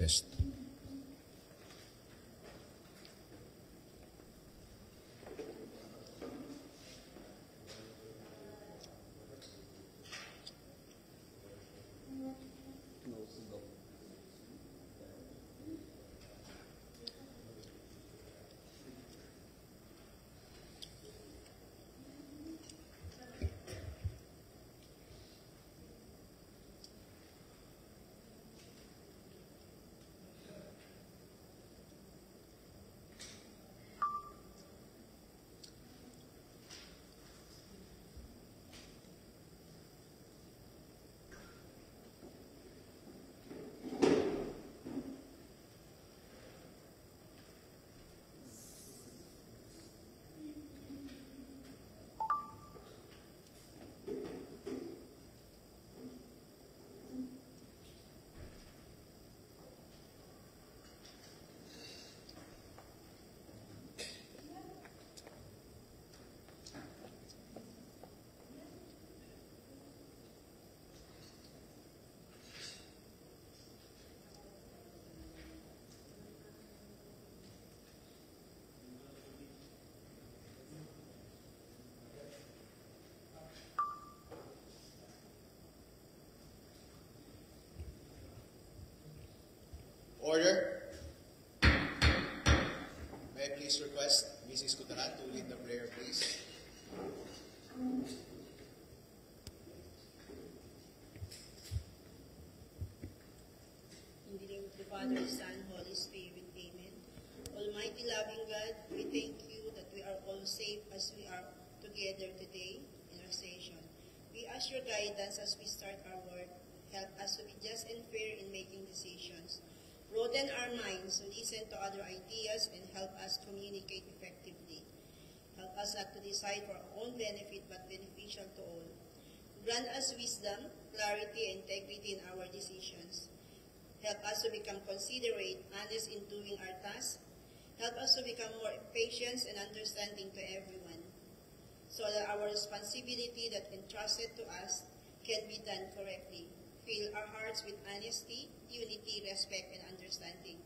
test. Order. May I please request Mrs. Cutaran to lead the prayer, please. In the name of the Father, Son, Holy Spirit, Amen. Almighty loving God, we thank you that we are all safe as we are together today in our session. We ask your guidance as we start our work. Help us to be just and fair in making decisions. Broaden our minds to listen to other ideas and help us communicate effectively. Help us not to decide for our own benefit but beneficial to all. Grant us wisdom, clarity, and integrity in our decisions. Help us to become considerate, honest in doing our tasks. Help us to become more patient and understanding to everyone, so that our responsibility that entrusted to us can be done correctly. Fill our hearts with honesty, unity, respect, and understanding.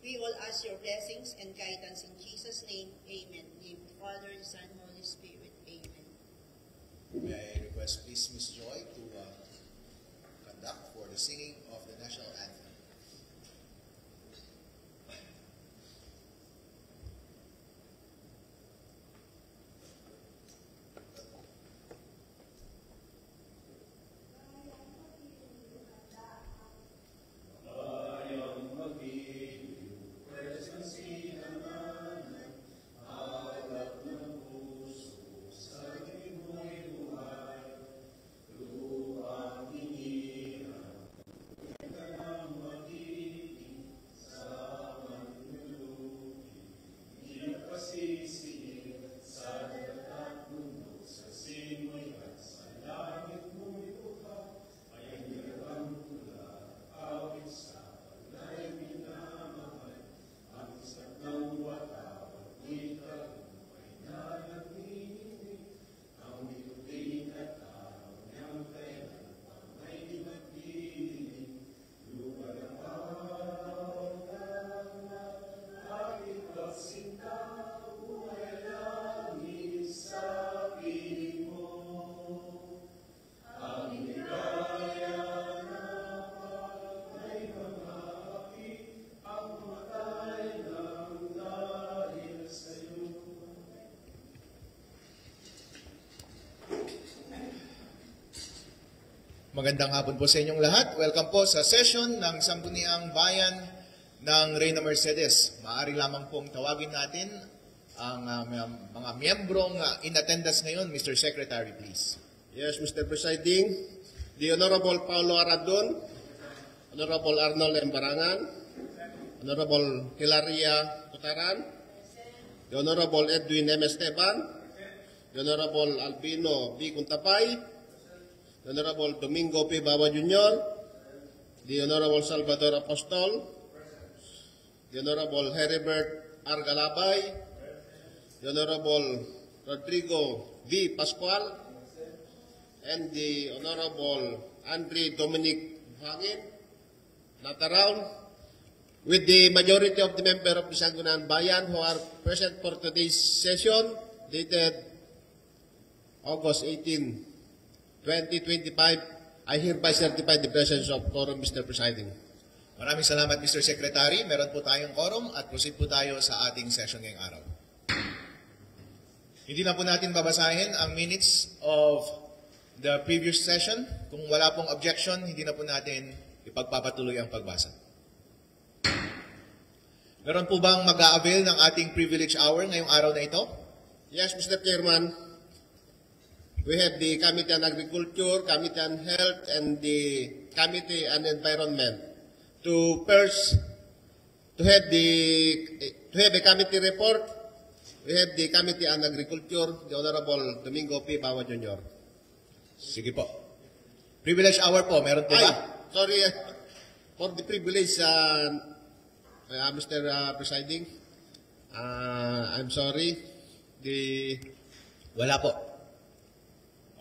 We all ask your blessings and guidance in Jesus' name. Amen. In the name of the Father, the Son, and Holy Spirit. Amen. May I request please Ms. Joy to conduct for the singing of the national anthem. Magandang hapon po sa inyong lahat. Welcome po sa session ng Sangguniang Bayan ng Reyna Mercedes. Maaari lamang pong tawagin natin ang mga miyembrong in attendance ngayon. Mr. Secretary, please. Yes, Mr. Presiding, the Honorable Paulo Aradon, Honorable Arnold Embarangan, Honorable Hilaria Cutaran, the Honorable Edwin M. Esteban, the Honorable Albino B. Cuntapay, the Honorable Domingo P. Bawa Jr., the Honorable Salvador Apostol, the Honorable Heribert R. Galabay, the Honorable Rodrigo V. Pascual, and the Honorable Andre Dominic Hangin, not around. with the majority of the member of the Sangguniang Bayan who are present for today's session dated August 18, 2025, I hereby certify the presence of quorum, Mr. Presiding. Maraming salamat, Mr. Secretary. Meron po tayong quorum at proceed po tayo sa ating session ngayong araw. Hindi na po natin babasahin ang minutes of the previous session. Kung wala pong objection, hindi na po natin ipagpapatuloy ang pagbasa. Meron po bang mag-a-avail ng ating privilege hour ngayong araw na ito? Yes, Mr. Chairman. We have the Committee on Agriculture, Committee on Health, and the Committee on Environment. To have a committee report, we have the Committee on Agriculture, the Honorable Domingo P. Bawa Jr. Sige po. Privilege hour po, meron po ba? Sorry, for the privilege, Mr. Presiding, I'm sorry. Wala po.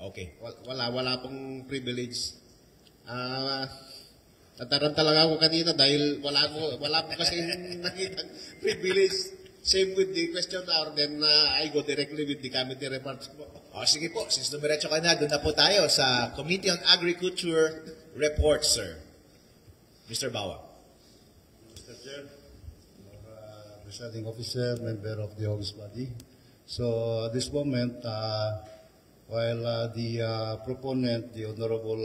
Okay. Wala pong privilege. Nataranta lang ako kanina dahil wala po kasi nakita privilege. Same with the question hour, then I go directly with the committee reports po. O, sige po. Since dumiretso ka na, doon na po tayo sa Committee on Agriculture report, sir. Mr. Bawa. Mr. Chair, Presiding Officer, member of the August Body. So at this moment, while the proponent, the Honorable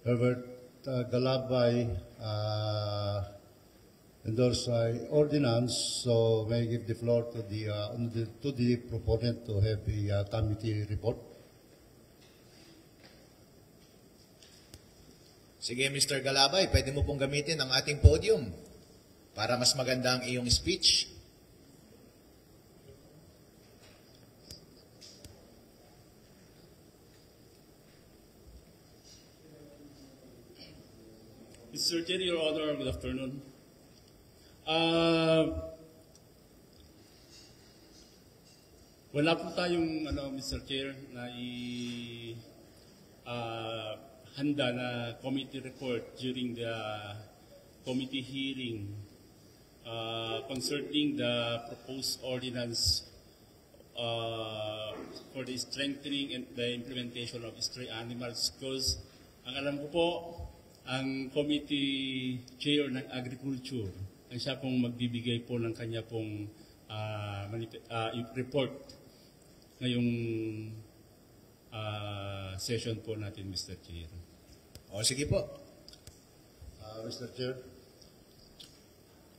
Herbert Galabay, endorse ordinance, so may I give the floor to the proponent to have a committee report. Sige, Mr. Galabay, pwede mo pong gamitin ang ating podium para mas maganda ang iyong speech. Mr. Chair, Your Honor, good afternoon. Wala po tayong, Mr. Chair, na handa na committee report during the committee hearing concerning the proposed ordinance for the strengthening and the implementation of stray animals because ang alam ko po, ang committee chair ng agriculture, ang siya pong magbibigay po ng kanya pong report ngayong session po natin, Mr. Chair. O, sige po. Mr. Chair,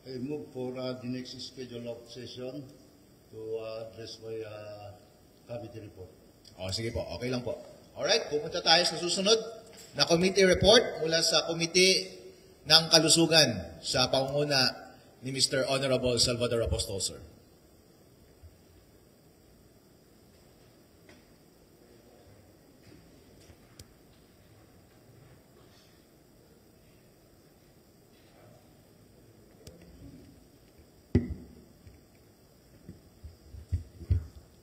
I move for the next schedule of session to address my committee report. O, sige po. Okay lang po. Alright, pupunta tayo sa susunod na committee report mula sa Committee ng Kalusugan sa pangunguna ni Mr. Honorable Salvador Apostol, sir.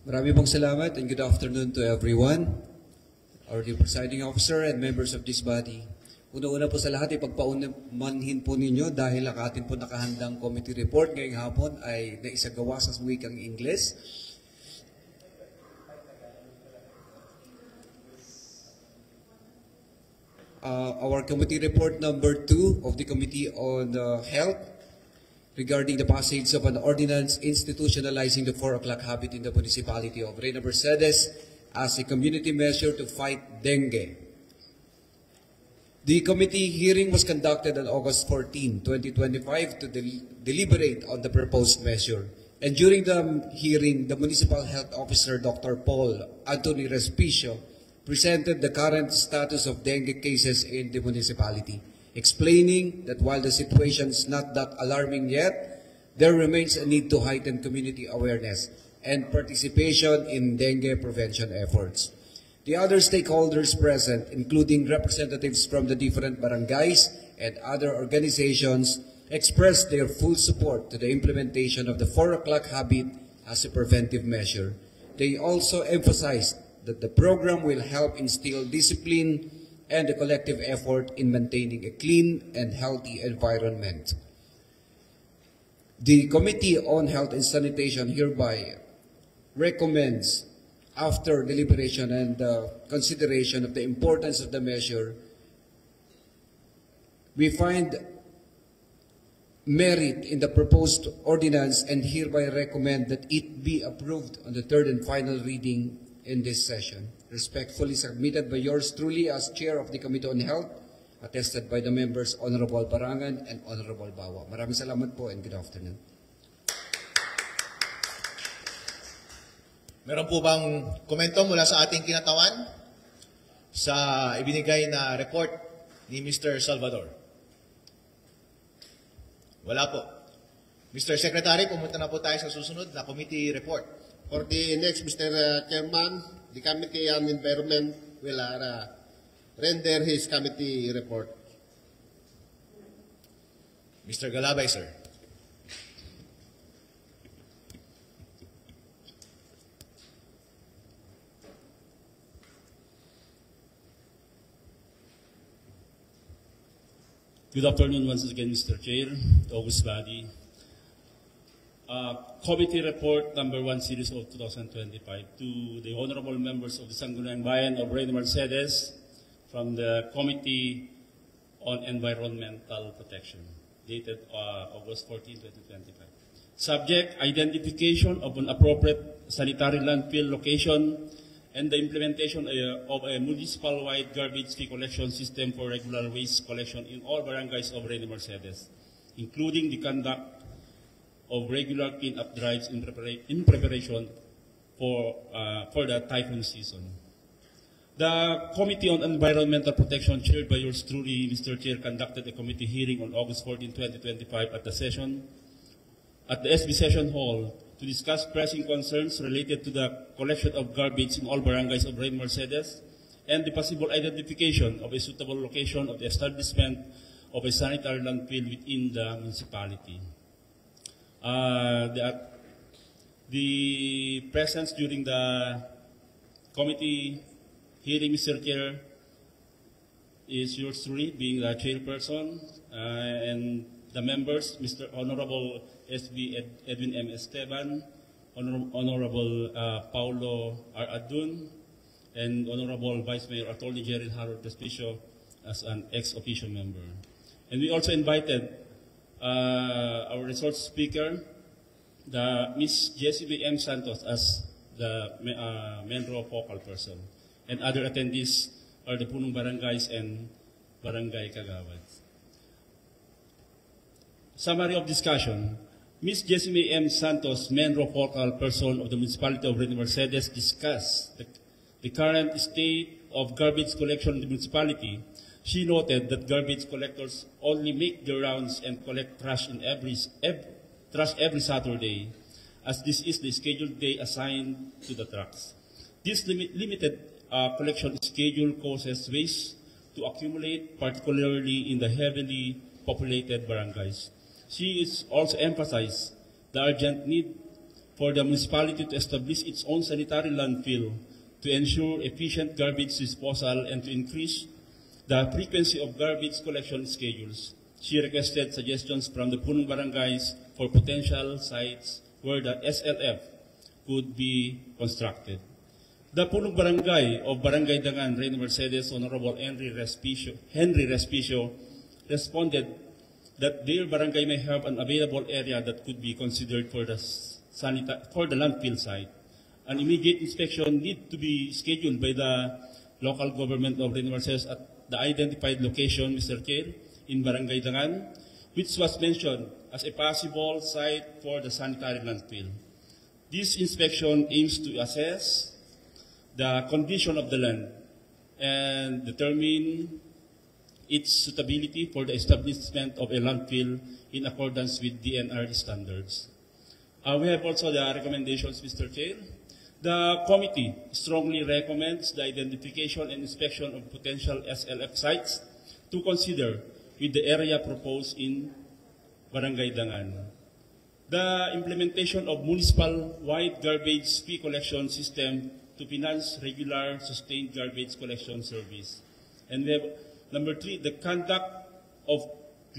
Marami pong salamat and good afternoon to everyone, our dear presiding officer and members of this body. Una-una po sa lahat, ipagpaumanhin po ninyo dahil ang atin po nakahandang committee report ngayong hapon ay naisagawa sa wikang Ingles. Our committee report number 2 of the Committee on Health regarding the passage of an ordinance institutionalizing the 4 o'clock habit in the municipality of Reyna Mercedes as a community measure to fight dengue. The committee hearing was conducted on August 14, 2025 to deliberate on the proposed measure. And during the hearing, the Municipal Health Officer, Dr. Paul Anthony Respicio, presented the current status of dengue cases in the municipality, explaining that while the situation is not that alarming yet, there remains a need to heighten community awareness and participation in dengue prevention efforts. The other stakeholders present, including representatives from the different barangays and other organizations, expressed their full support to the implementation of the 4 o'clock habit as a preventive measure. They also emphasized that the program will help instill discipline and the collective effort in maintaining a clean and healthy environment. The Committee on Health and Sanitation hereby recommends, after deliberation and consideration of the importance of the measure, we find merit in the proposed ordinance and hereby recommend that it be approved on the third and final reading in this session. Respectfully submitted by yours truly as Chair of the Committee on Health, attested by the members Honorable Barangan and Honorable Bawa. Maraming salamat po and good afternoon. Meron po bang komento mula sa ating kinatawan sa ibinigay na report ni Mr. Salvador? Wala po. Mr. Secretary, pumunta na po tayo sa susunod na committee report. For the next, Mr. Chairman, the Committee on Environment will render his committee report. Mr. Galabay, sir. Good afternoon once again, Mr. Chair, August Body. Committee Report number 1 series of 2025 to the honorable members of the Sangguniang Bayan of Reyna Mercedes from the Committee on Environmental Protection, dated August 14, 2025. Subject, identification of an appropriate sanitary landfill location and the implementation of a municipal-wide garbage fee collection system for regular waste collection in all barangays of Reyna Mercedes, including the conduct of regular clean-up drives in preparation for the typhoon season. The Committee on Environmental Protection, chaired by yours truly, Mr. Chair, conducted a committee hearing on August 14, 2025 at the SB Session Hall to discuss pressing concerns related to the collection of garbage in all barangays of Reyna Mercedes and the possible identification of a suitable location of the establishment of a sanitary landfill within the municipality. The presence during the committee hearing, Mr. Chair, is yours truly, being the chairperson, and the members, Mr. Honorable S.B. Edwin M. Esteban, Honorable Paulo R. Adun, and Honorable Vice Mayor Attorney Gerald Harold Despicio as an ex-officio member. And we also invited our resource speaker, the Ms. Jessie B. M. Santos, as the Menro focal person. And other attendees are the Punong Barangays and Barangay Kagawad. Summary of discussion. Ms. Jessie M. Santos, Menro focal person of the municipality of Reyna Mercedes, discussed the current state of garbage collection in the municipality. She noted that garbage collectors only make their rounds and collect trash every Saturday, as this is the scheduled day assigned to the trucks. This limited collection schedule causes waste to accumulate, particularly in the heavily populated barangays. She is also emphasized the urgent need for the municipality to establish its own sanitary landfill to ensure efficient garbage disposal and to increase the frequency of garbage collection schedules. She requested suggestions from the Punong Barangays for potential sites where the SLF could be constructed. The Punong Barangay of Barangay Dangan, Reyna Mercedes, Honorable Henry Respicio, responded that their barangay may have an available area that could be considered for the landfill site. An immediate inspection need to be scheduled by the local government of Reyna Mercedes at the identified location, Mr. Chair, in Barangay Dangan, which was mentioned as a possible site for the sanitary landfill. This inspection aims to assess the condition of the land and determine its suitability for the establishment of a landfill in accordance with DNR standards. We have also the recommendations, Mr. Chair. The committee strongly recommends the identification and inspection of potential SLF sites to consider with the area proposed in Barangay Dangan. The implementation of municipal-wide garbage fee collection system to finance regular sustained garbage collection service. And we have number 3, the conduct of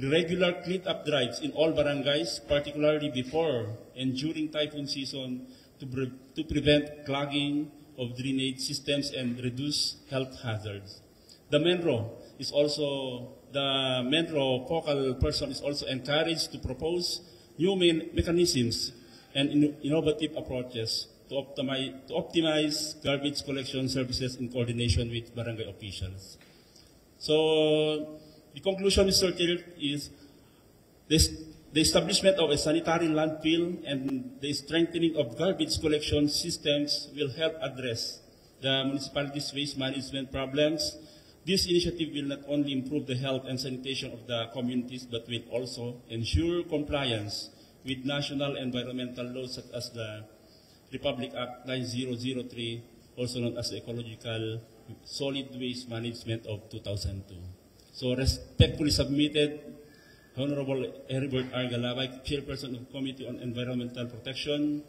regular clean-up drives in all barangays, particularly before and during typhoon season, to prevent clogging of drainage systems and reduce health hazards. The MENRO focal person is also encouraged to propose new mechanisms and innovative approaches to optimize garbage collection services in coordination with barangay officials. So, the conclusion, Mr. Chair, is the establishment of a sanitary landfill and the strengthening of garbage collection systems will help address the municipality's waste management problems. This initiative will not only improve the health and sanitation of the communities, but will also ensure compliance with national environmental laws such as the Republic Act 9003, also known as the Ecological Solid Waste Management of 2002. So respectfully submitted, Honorable Heribert R. Galabay, Chairperson of the Committee on Environmental Protection,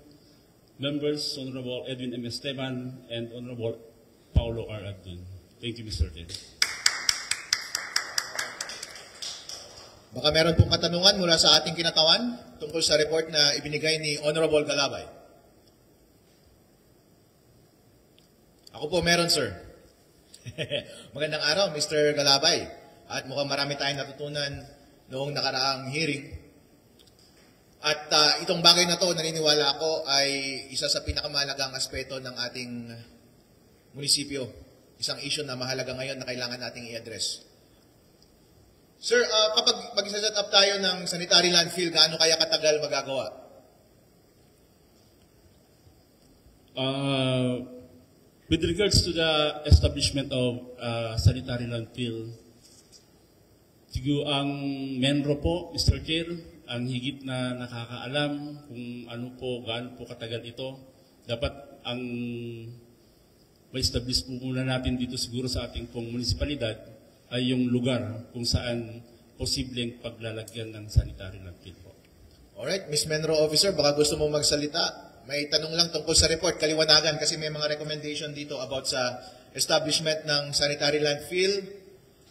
members, Honorable Edwin M. Esteban, and Honorable Paulo R. Abdun. Thank you, Mr. Chair. Baka meron pong katanungan mula sa ating kinatawan tungkol sa report na ibinigay ni Honorable Galabay. Ako po meron, sir. Magandang araw, Mr. Galabay. At mukhang marami tayong natutunan noong nakaraang hearing. At itong bagay na to, naniniwala ako, ay isa sa pinakamahalagang aspeto ng ating munisipyo. Isang issue na mahalaga ngayon na kailangan nating i-address. Sir, kapag mag-set up tayo ng sanitary landfill, gaano kaya katagal magagawa? With regards to the establishment of sanitary landfill, siguro ang MENRO po, Mr. Chair, ang higit na nakakaalam kung ano po, gaano po katagal ito. Dapat ang ma-establish po muna natin dito siguro sa ating pong munisipalidad ay yung lugar kung saan posibleng paglalagyan ng sanitary landfill po. Alright, Ms. Menro Officer, baka gusto mo magsalita. May tanong lang tungkol sa report, kaliwanagan, kasi may mga recommendation dito about sa establishment ng sanitary landfill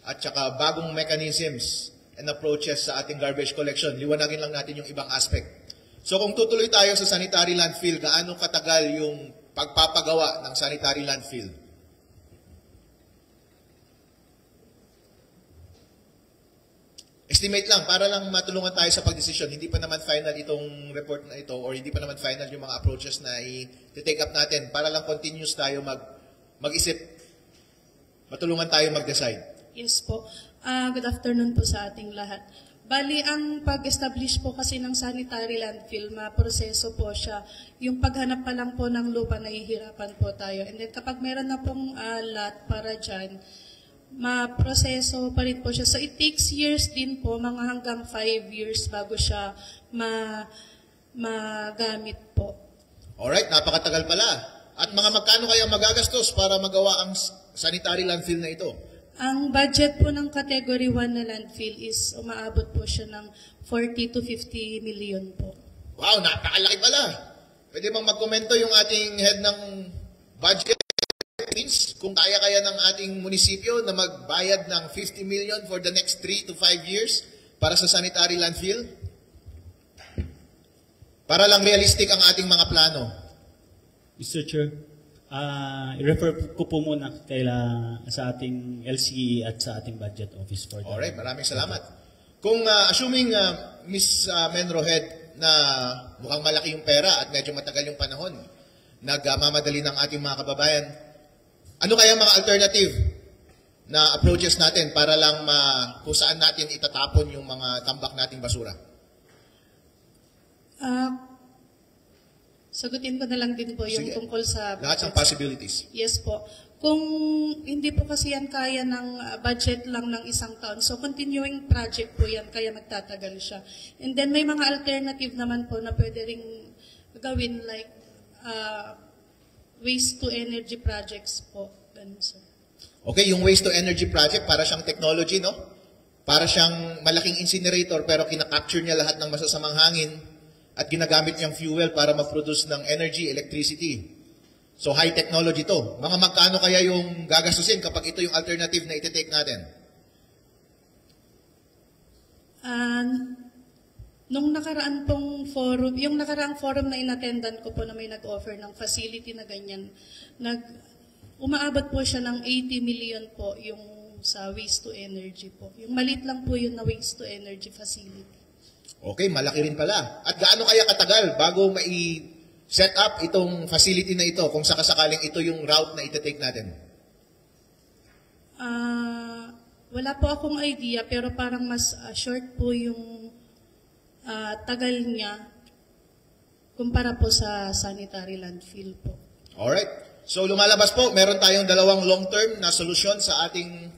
at saka bagong mechanisms and approaches sa ating garbage collection. Liwanagin lang natin yung ibang aspect. So kung tutuloy tayo sa sanitary landfill, gaano katagal yung pagpapagawa ng sanitary landfill? Estimate lang, para lang matulungan tayo sa pagdesisyon. Hindi pa naman final itong report na ito or hindi pa naman final yung mga approaches na i-take up natin. Para lang continuous tayo mag-isip. Matulungan tayo mag-decide. Yes po. Good afternoon po sa ating lahat. Bali, ang pag-establish po kasi ng sanitary landfill, proseso po siya. Yung paghanap pa lang po ng lupa, nahihirapan po tayo. And then kapag meron na pong lot para dyan, maproseso pa rin po siya. So it takes years din po, mga hanggang 5 years bago siya magamit po. Alright, napakatagal pala. At mga magkano kaya magagastos para magawa ang sanitary landfill na ito? Ang budget po ng Category 1 na landfill is umaabot po siya ng 40 to 50 million po. Wow, napakalaki pala. Pwede bang magkomento yung ating head ng budget? Means kung kaya-kaya ng ating munisipyo na magbayad ng 50 million for the next 3 to 5 years para sa sanitary landfill? Para lang realistic ang ating mga plano. Mr. Chair, i-refer ko po muna sa ating LCE at sa ating budget office for that. Alright, maraming salamat. Kung assuming Ms. Menro Head na mukhang malaki yung pera at medyo matagal yung panahon, nagmamadali ng ating mga kababayan, ano kaya mga alternative na approaches natin para lang kung saan natin itatapon yung mga tambak nating basura? Sagutin ko na lang din po yung Sige. tungkol sa Lahat ng possibilities. Yes po. Kung hindi po kasi yan kaya ng budget lang ng isang taon, so continuing project po yan, kaya magtatagal siya. And then may mga alternative naman po na pwede ring gawin like waste to energy projects po. Ganun, sir. Okay, yung waste to energy project, para siyang technology, no? Para siyang malaking incinerator pero kinakapture niya lahat ng masasamang hangin at ginagamit niyang fuel para mag-produce ng energy, electricity. So high technology to. Mga magkano kaya yung gagastusin kapag ito yung alternative na iti-take natin? Nung nakaraan pong forum, yung nakaraang forum na inattendan ko po na may nag-offer ng facility na ganyan, umaabot po siya ng 80 million po yung sa waste to energy po. Yung maliit lang po yun na waste to energy facility. Okay, malaki rin pala. At gaano kaya katagal bago mai-set up itong facility na ito kung sakasakaling ito yung route na iti-take natin? Wala po akong idea pero parang mas short po yung tagal niya kumpara po sa sanitary landfill po. Alright. So lumalabas po, meron tayong dalawang long-term na solusyon sa ating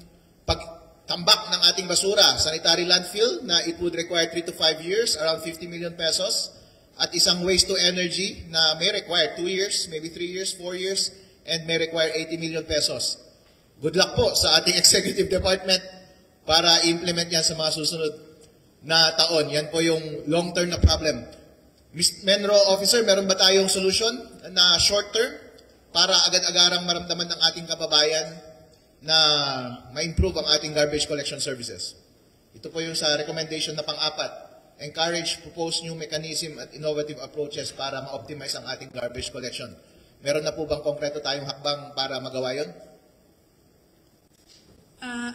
pagtambak ng ating basura. Sanitary landfill na it would require 3 to 5 years, around 50 million pesos. At isang waste to energy na may require 2 years, maybe 3 years, 4 years, and may require 80 million pesos. Good luck po sa ating executive department para i-implement yan sa mga susunod na taon. Yan po yung long-term na problem. Ms. Menro Officer, meron ba tayong solution na short-term para agad-agarang maramdaman ng ating kababayan na ma-improve ang ating garbage collection services? Ito po yung sa recommendation na pang-apat. Encourage, propose new mechanism at innovative approaches para ma-optimize ang ating garbage collection. Meron na po bang konkreto tayong hakbang para magawa yun?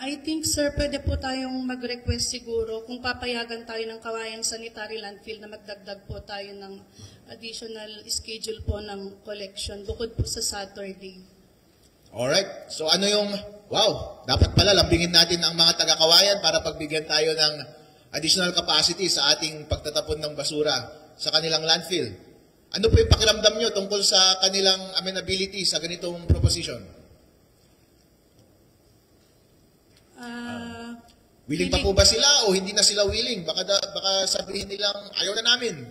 I think, sir, pwede po tayong mag-request siguro kung papayagan tayo ng Kawayan Sanitary Landfill na magdagdag po tayo ng additional schedule po ng collection bukod po sa Saturday. Alright. So ano yung, wow, dapat pala lambingin natin ang mga taga-Kawayan para pagbigyan tayo ng additional capacity sa ating pagtatapon ng basura sa kanilang landfill. Ano po yung pakiramdam nyo tungkol sa kanilang amenability sa ganitong proposition? Willing pa po ba sila o hindi na sila willing? Baka sabihin nilang ayaw na namin.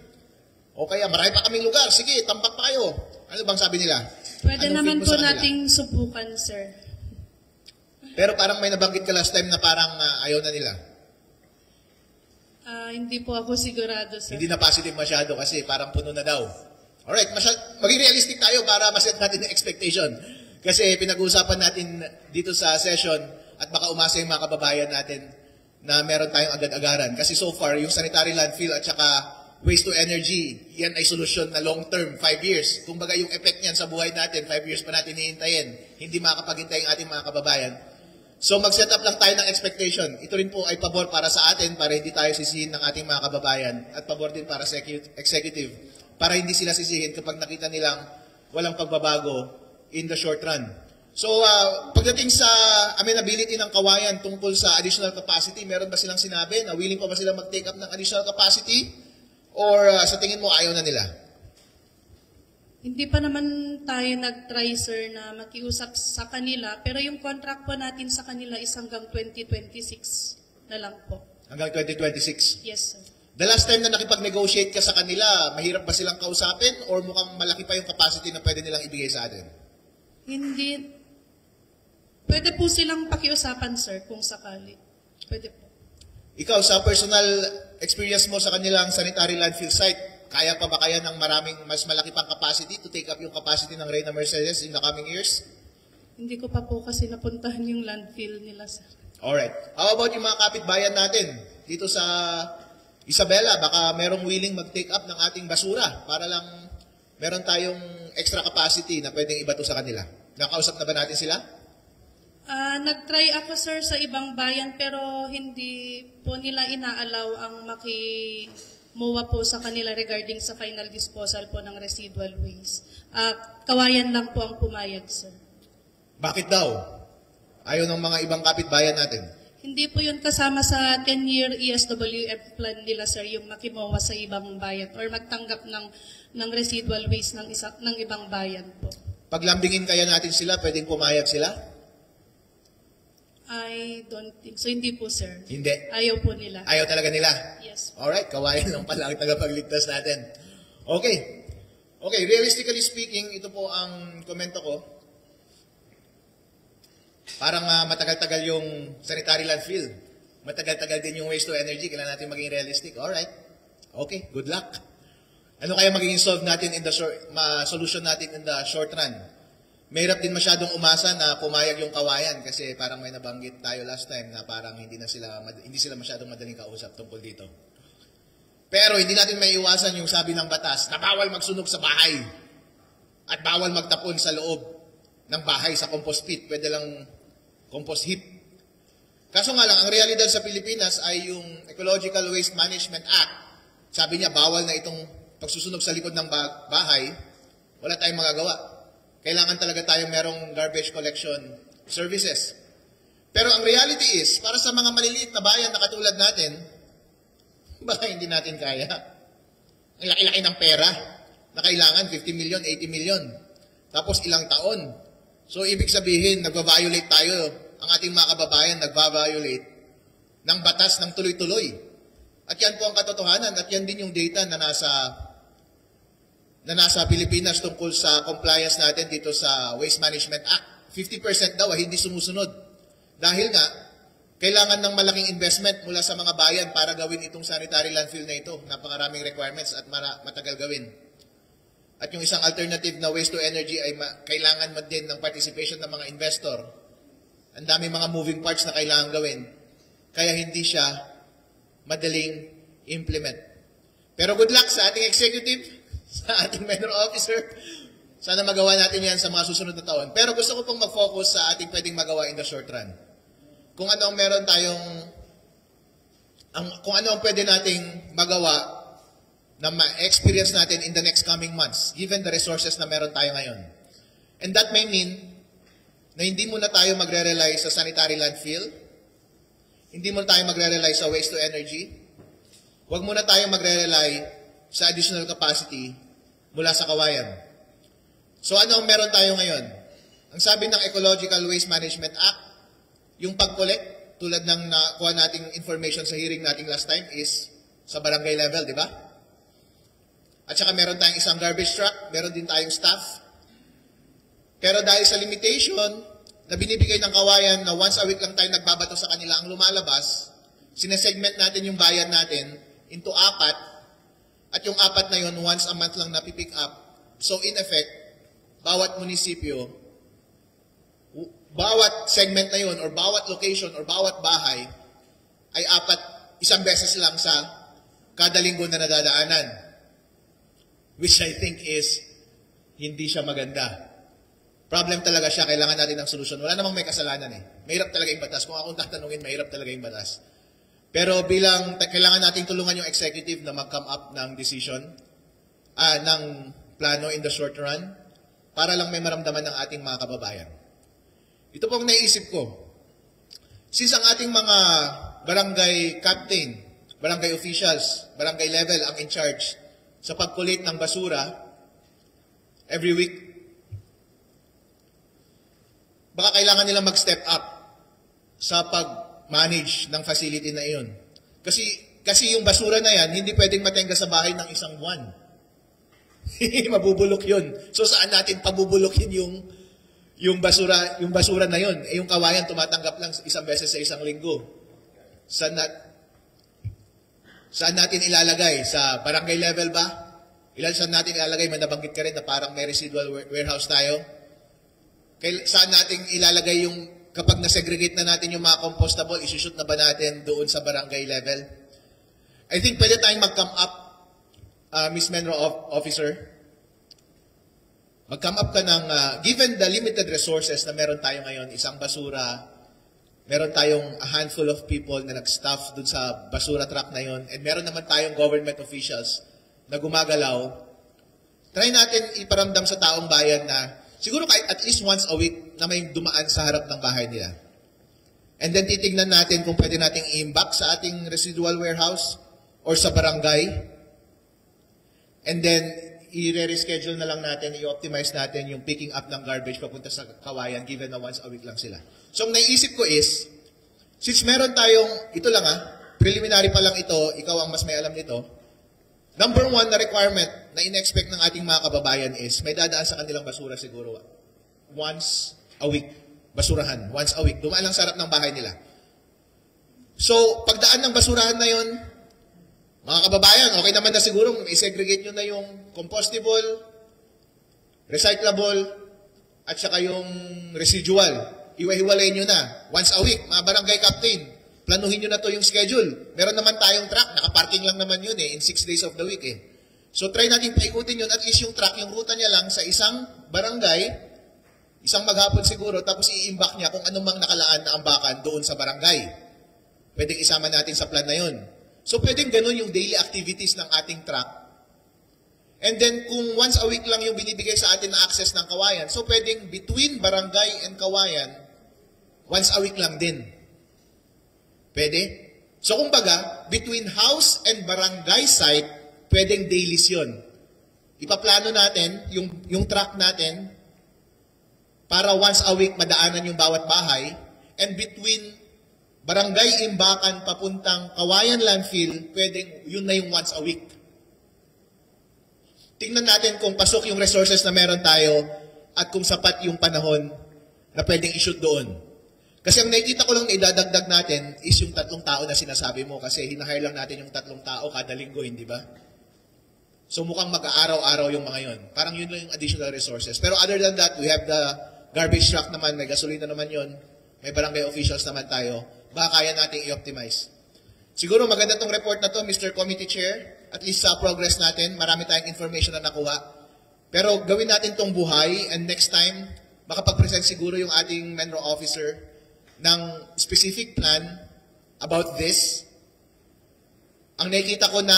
O kaya marami pa kaming lugar. Sige, tampak pa kayo. Ano bang sabi nila? Pwede Anong naman feel mo po sa kanila? nating subukan, sir. Pero parang may nabanggit ka last time na parang ayaw na nila. Hindi po ako sigurado, sir. Hindi na positive masyado kasi parang puno na daw. Alright, maging realistic tayo para maset natin yung expectation. Kasi pinag-uusapan natin dito sa session at baka umasa yung mga kababayan natin na meron tayong agad-agaran. Kasi so far, yung sanitary landfill at saka waste to energy, yan ay solusyon na long term, 5 years. Kung baga yung effect niyan sa buhay natin, 5 years pa natin hihintayin. Hindi makakapaghintay ang ating mga kababayan. So mag-set up lang tayo ng expectation. Ito rin po ay pabor para sa atin, para hindi tayo sisihin ng ating mga kababayan. At pabor din para sa executive, para hindi sila sisihin kapag nakita nilang walang pagbabago in the short run. So, pagdating sa amenability ng Kawayan tungkol sa additional capacity, meron ba silang sinabi na willing pa ba silang mag-take up ng additional capacity? Or sa tingin mo, ayaw na nila? Hindi pa naman tayo nag-try, sir, na makiusap sa kanila. Pero yung contract po natin sa kanila is hanggang 2026 na lang po. Hanggang 2026? Yes, sir. The last time na nakipag-negotiate ka sa kanila, mahirap ba silang kausapin? Or mukhang malaki pa yung capacity na pwede nilang ibigay sa atin? Hindi. Pwede po silang pakiusapan, sir, kung sakali. Pwede po. Ikaw, sa personal experience mo sa kanilang sanitary landfill site, kaya pa ba kaya ng maraming mas malaki pang capacity to take up yung capacity ng Reyna Mercedes in the coming years? Hindi ko pa po kasi napuntahan yung landfill nila, sir. Alright. How about yung mga kapitbayan natin dito sa Isabela? Baka merong willing mag-take up ng ating basura para lang meron tayong extra capacity na pwedeng ibato sa kanila. Nakausap na ba natin sila? Nag-try ako, sir, sa ibang bayan pero hindi po nila inaalaw ang makimuha po sa kanila regarding sa final disposal po ng residual waste. Kawayan lang po ang pumayag, sir. Bakit daw? Ayaw ng mga ibang kapitbayan natin. Hindi po yun kasama sa 10-year ESWF plan nila, sir, yung makimuha sa ibang bayan or magtanggap ng residual waste ng ibang bayan po. Paglambingin kaya natin sila, pwedeng pumayag sila? I don't think so. Hindi po, sir. Hindi. Ayaw po nila. Ayaw talaga nila? Yes. Alright, Kawayan lang pala ang tagapagligtas natin. Okay. Okay, realistically speaking, ito po ang komento ko. Parang matagal-tagal yung sanitary landfill. Matagal-tagal din yung waste to energy. Kailangan natin maging realistic. Alright. Okay, good luck. Ano kaya magiging solve natin in the solution natin in the short run? mahirap din masyadong umasa na pumayag yung kawayan kasi parang may nabanggit tayo last time na parang hindi sila masyadong madaling kausap tungkol dito. Pero hindi natin may iwasan yung sabi ng batas na bawal magsunog sa bahay at bawal magtapon sa loob ng bahay sa compost pit. Pwede lang compost heap. Kaso nga lang, ang realidad sa Pilipinas ay yung Ecological Waste Management Act. Sabi niya, bawal na itong pagsusunog sa likod ng bahay. Wala tayong magagawa. Kailangan talaga tayong merong garbage collection services. Pero ang reality is, para sa mga maliliit na bayan na katulad natin, baka hindi natin kaya. Ang laki-laki ng pera na kailangan, 50 million, 80 million. Tapos ilang taon. So, ibig sabihin, nagva-violate tayo. Ang ating mga kababayan, nagva-violate ng batas ng tuloy-tuloy. At yan po ang katotohanan. At yan din yung data na nasa Pilipinas tungkol sa compliance natin dito sa Waste Management Act. 50% daw hindi sumusunod. Dahil nga, kailangan ng malaking investment mula sa mga bayan para gawin itong sanitary landfill na ito. Napakaraming requirements at matagal gawin. At yung isang alternative na waste to energy ay kailangan din ng participation ng mga investor. Ang dami mga moving parts na kailangan gawin. Kaya hindi siya madaling implement. Pero good luck sa ating executive, sa ating mentor officer. Sana magawa natin yan sa mga susunod na taon. Pero gusto ko pong mag-focus sa ating pwedeng magawa in the short run. Kung ano ang meron tayong, kung ano ang pwede nating magawa na ma-experience natin in the next coming months, given the resources na meron tayo ngayon. And that may mean na hindi muna tayo magre-rely sa sanitary landfill, hindi muna tayo magre-rely sa waste to energy, huwag muna tayo magre-rely sa additional capacity mula sa kawayan. So ano ang meron tayo ngayon? Ang sabi ng Ecological Waste Management Act, yung pag-collect, tulad ng nakuha nating information sa hearing nating last time, is sa barangay level, di ba? At saka meron tayong isang garbage truck, meron din tayong staff. Pero dahil sa limitation na binibigay ng kawayan na once a week lang tayo nagbabato sa kanila ang lumalabas, sinesegment natin yung bayan natin into 4, at yung 4 na yun, once a month lang napipick up. So in effect, bawat munisipyo, bawat segment na yun, or bawat location, or bawat bahay, ay 4, isang beses lang sa kada linggo na nadadaanan. Which I think is, hindi siya maganda. Problem talaga siya, kailangan natin ng solusyon. Wala namang may kasalanan eh. Mahirap talaga yung batas. Kung akong tatanungin, mahirap talaga yung batas. Pero kailangan nating tulungan yung executive na mag-come up ng decision, ng plano in the short run, para lang may maramdaman ng ating mga kababayan. Ito pong naisip ko. Since ang ating mga barangay captain, barangay officials, barangay level ang in charge sa pag-collect ng basura every week, baka kailangan nilang mag-step up sa pag-manage ng facility na iyon. Kasi yung basura na yan, hindi pwedeng matenga sa bahay ng isang buwan. Mabubulok yun. So saan natin pabubulukin yung basura na yun? Yung kawayan tumatanggap lang isang beses sa isang linggo. Saan natin ilalagay? Sa barangay level ba? Saan natin ilalagay? May nabanggit ka rin na parang may residual warehouse tayo. Saan natin ilalagay yung kapag na-segregate na natin yung mga compostable, isushoot na ba natin doon sa barangay level? I think pwede tayong mag-come up, Ms. Menro Officer, mag-come up ka ng, given the limited resources na meron tayo ngayon, isang basura, meron tayong a handful of people na nag-staff dun sa basura truck na yon, and meron naman tayong government officials na gumagalaw, try natin iparamdam sa taong bayan na siguro kahit at least once a week na may dumaan sa harap ng bahay nila. And then titignan natin kung pwede nating i-imbak sa ating residual warehouse or sa barangay. And then i-reschedule na lang natin, i-optimize natin yung picking up ng garbage papunta sa kawayan given na once a week lang sila. So, ang naisip ko is, since meron tayong, ito lang preliminary pa lang ito, ikaw ang mas may alam nito, number 1 na requirement na in-expect ng ating mga kababayan is, may dadaan sa kanilang basura siguro once a week, basurahan, once a week, dumaan lang sa harap ng bahay nila. So, pagdaan ng basurahan na yon, mga kababayan, okay naman na siguro, i-segregate nyo na yung compostable, recyclable, at saka yung residual, iwa-hiwalay nyo na. Once a week, mga barangay captain, planuhin nyo na to yung schedule. Meron naman tayong truck, nakaparking lang naman yun in 6 days of the week So try natin paikutin yun, at least yung truck, yung ruta niya lang sa isang barangay, isang maghapon siguro, tapos i-imbak niya kung anong mang nakalaan na ambakan doon sa barangay. Pwedeng isama natin sa plan na yun. So pwedeng ganun yung daily activities ng ating truck. And then kung once a week lang yung binibigay sa atin na access ng Kawayan, so pwedeng between barangay and Kawayan, once a week lang din. Pwede? So kumbaga, between house and barangay site, pwedeng dailies yun. Ipaplano natin yung truck natin para once a week madaanan yung bawat bahay, and between barangay Imbakan papuntang Kawayan Landfill, pwedeng yun na yung once a week. Tingnan natin kung pasok yung resources na meron tayo at kung sapat yung panahon na pwedeng i-shoot doon. Kasi ang nakikita ko lang na idadagdag natin is yung 3 tao na sinasabi mo, kasi hinahire lang natin yung 3 tao kada linggo, hindi ba? So mukhang mag-aaraw-araw yung mga yun. Parang yun lang yung additional resources. Pero other than that, we have the garbage truck naman, may gasolina naman yun, may barangay officials naman tayo, baka kaya nating i-optimize. Siguro maganda tong report na to, Mr. Committee Chair. At least sa progress natin, marami tayong information na nakuha. Pero gawin natin tong buhay, and next time, makapag-present siguro yung ating Menro Officer ng specific plan about this. Ang nakikita ko na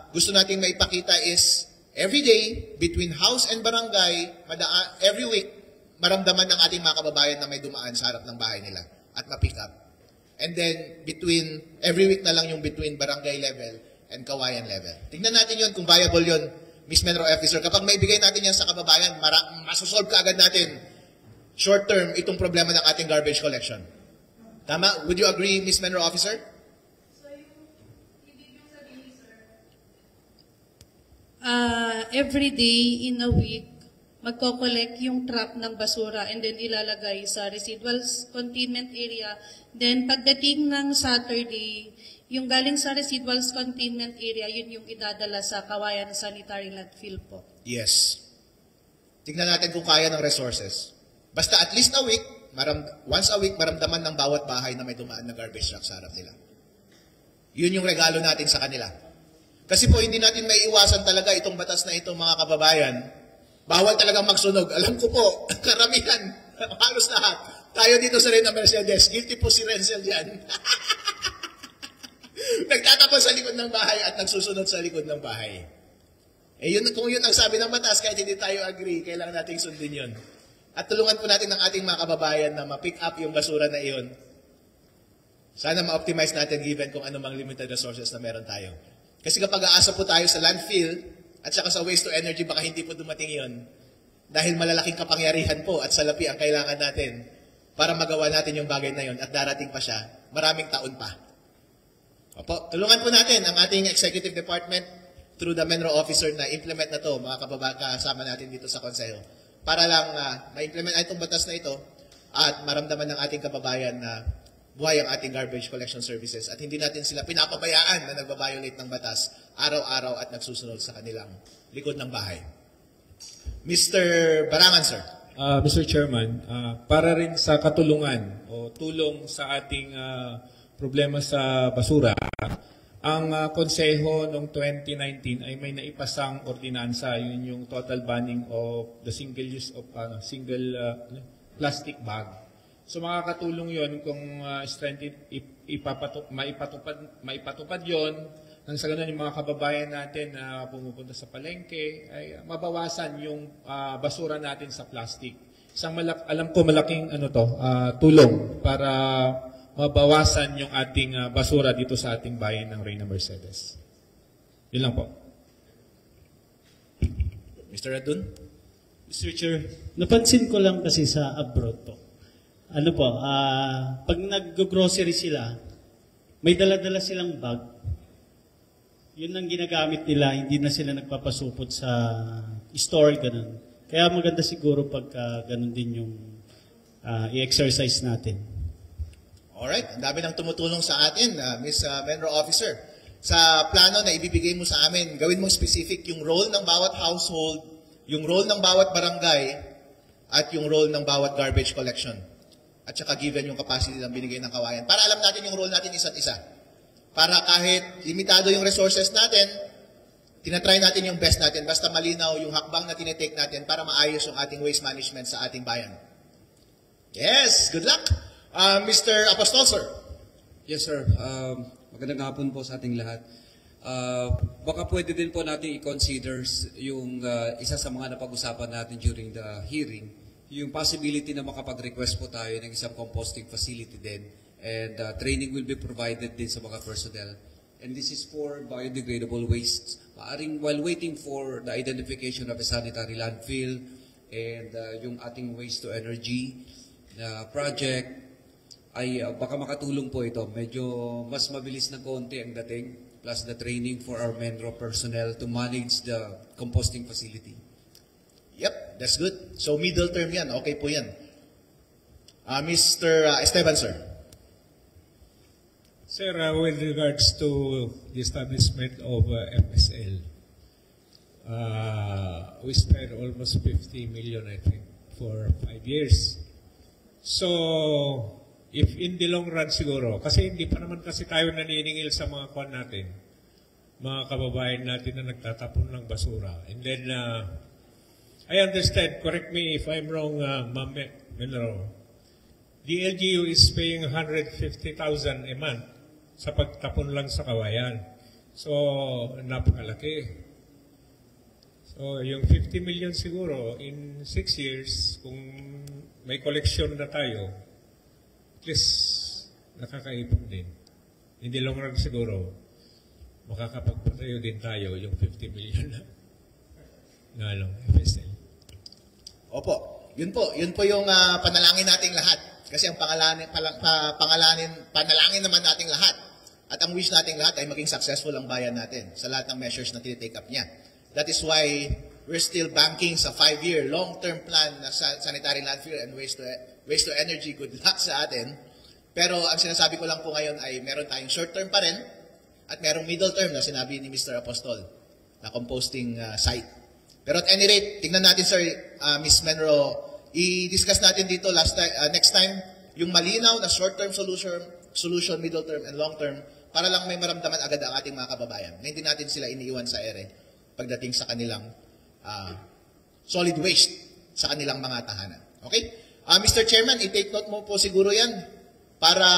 gusto natin maipakita is every day, between house and barangay, every week, maramdaman ng ating mga kababayan na may dumaan sa harap ng bahay nila at ma-pick up. And then, every week na lang yung between barangay level and Kawayan level. Tingnan natin yun kung viable yun, Miss Menro Officer. Kapag maibigay natin yan sa kababayan, masosolve ka agad natin short term itong problema ng ating garbage collection. Tama? Would you agree, Miss Menro Officer? So, yung ibig yung sabihin, sir, every day in a week, magko-collect yung truck ng basura and then ilalagay sa residual containment area. Then, pagdating ng Saturday, yung galing sa residual containment area, yun yung idadala sa Kawayan Sanitary Landfill po. Yes. Tignan natin kung kaya ng resources. Basta at least a week, once a week, maramdaman ng bawat bahay na may dumaan na garbage truck sa harap nila. Yun yung regalo natin sa kanila. Kasi po, hindi natin maiiwasan talaga itong batas na ito, mga kababayan. Bawal talagang magsunog. Alam ko po, karamihan, halos lahat. Tayo dito sa Reyna Mercedes, guilty po si Renzel dyan. Nagtatapos sa likod ng bahay at nagsusunod sa likod ng bahay. Kung yun ang sabi ng batas, kahit hindi tayo agree, kailangan nating sundin yun. At tulungan po natin ang ating mga kababayan na ma-pick up yung basura na iyon. Sana ma-optimize natin given kung ano mang limited resources na meron tayo. Kasi kapag aasa po tayo sa landfill at saka sa waste to energy, baka hindi po dumating yun. Dahil malalaking kapangyarihan po at salapi ang kailangan natin para magawa natin yung bagay na yun at darating pa siya, maraming taon pa. Opo, tulungan po natin ang ating executive department through the Menro Officer na implement na to, mga kasama natin dito sa Konseho. Para lang ma-implement itong batas na ito at maramdaman ng ating kababayan na buhay ang ating garbage collection services at hindi natin sila pinapabayaan na nagbabiolate ng batas araw-araw at nagsusunod sa kanilang likod ng bahay. Mr. Barangan, sir. Mr. Chairman, para rin sa katulungan o tulong sa ating problema sa basura, ang konseho noong 2019 ay may naipasang ordinansa, yun yung total banning of the single use of plastic bag. So makakatulong yun kung maipatupad yun, nang sa ganun yung mga kababayan natin na pumupunta sa palengke ay mabawasan yung basura natin sa plastic. Alam ko malaking tulong para mabawasan yung ating basura dito sa ating bayan ng Reyna Mercedes. Yun lang po. Mr. Adun? Mr. Chair, napansin ko lang kasi sa abroad po. Pag nag-grocery sila, may dala-dala silang bag. Yun ang ginagamit nila, hindi na sila nagpapasupot sa store, ganun. Kaya maganda siguro pag ganun din yung i-exercise natin. Alright, ang dami nang tumutulong sa atin, Ms. Menro Officer. Sa plano na ibibigay mo sa amin, gawin mo specific yung role ng bawat household, yung role ng bawat barangay, at yung role ng bawat garbage collection. At saka given yung capacity ng binigay ng kawayan. Para alam natin yung role natin isa't isa. Para kahit limitado yung resources natin, tinatry natin yung best natin. Basta malinaw yung hakbang na tinitake natin para maayos yung ating waste management sa ating bayan. Yes, good luck. Mr. Apostol, sir. Yes, sir. Magandang hapon po sa ating lahat. Baka pwede din po natin i-consider yung isa sa mga napag-usapan natin during the hearing, yung possibility na makapag-request po tayo ng isang composting facility din, and training will be provided din sa mga personnel. And this is for biodegradable wastes. Maaring while waiting for the identification of a sanitary landfill and yung ating waste to energy project, ay baka makatulong po ito. Medyo mas mabilis ng konti ang dating, plus the training for our Menro personnel to manage the composting facility. Yep, that's good. So middle term yan, okay po yan. Mr. Esteban, sir. Sir, with regards to the establishment of FSL, we spent almost 50 million, I think, for 5 years. So, if in the long run siguro, kasi hindi pa naman kasi tayo naniningil sa mga kwan natin, mga kababayan natin na nagtatapon ng basura. And then, I understand, correct me if I'm wrong, Ma'am Menro, the LGU is paying 150,000 a month sa pagtapon lang sa kawayan. So, napakalaki. So, yung 50 million siguro, in 6 years, kung may collection na tayo, at least nakakaipon din. In the long run siguro, makakapagpatayo din tayo yung 50 million na FSL. Opo, yun po yung panalangin nating lahat. Kasi ang panalangin naman nating lahat. At ang wish nating lahat ay maging successful ang bayan natin sa lahat ng measures na tinitake up niya. That is why we're still banking sa 5-year long-term plan na sanitary landfill and waste to energy. Good luck sa atin. Pero ang sinasabi ko lang po ngayon ay meron tayong short-term pa rin at merong middle term na sinabi ni Mr. Apostol na composting site. Pero at any rate, tingnan natin, sir, Ms. Menro, i-discuss natin dito next time yung malinaw na short-term solution, middle term, and long-term para lang may maramdaman agad ang ating mga kababayan na hindi natin sila iniiwan sa ere pagdating sa kanilang solid waste sa kanilang mga tahanan. Okay? Mr. Chairman, i-take note mo po siguro yan para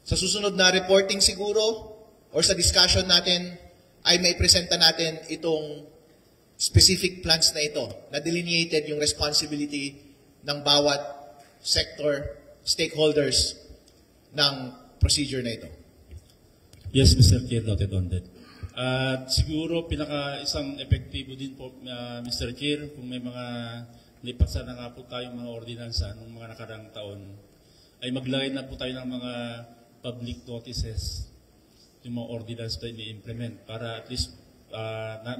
sa susunod na reporting siguro or sa discussion natin ay may presenta natin itong specific plans na ito na delineated yung responsibility ng bawat sector, stakeholders ng procedure na ito. Yes, Mr. Chair, noted on that. At siguro isang epektibo din po, Mr. Chair, kung may mga lipasa na nga po tayong mga ordinansa noong mga nakarang taon, ay maglagay na po tayo ng mga public notices yung mga ordinance na ini-implement para at least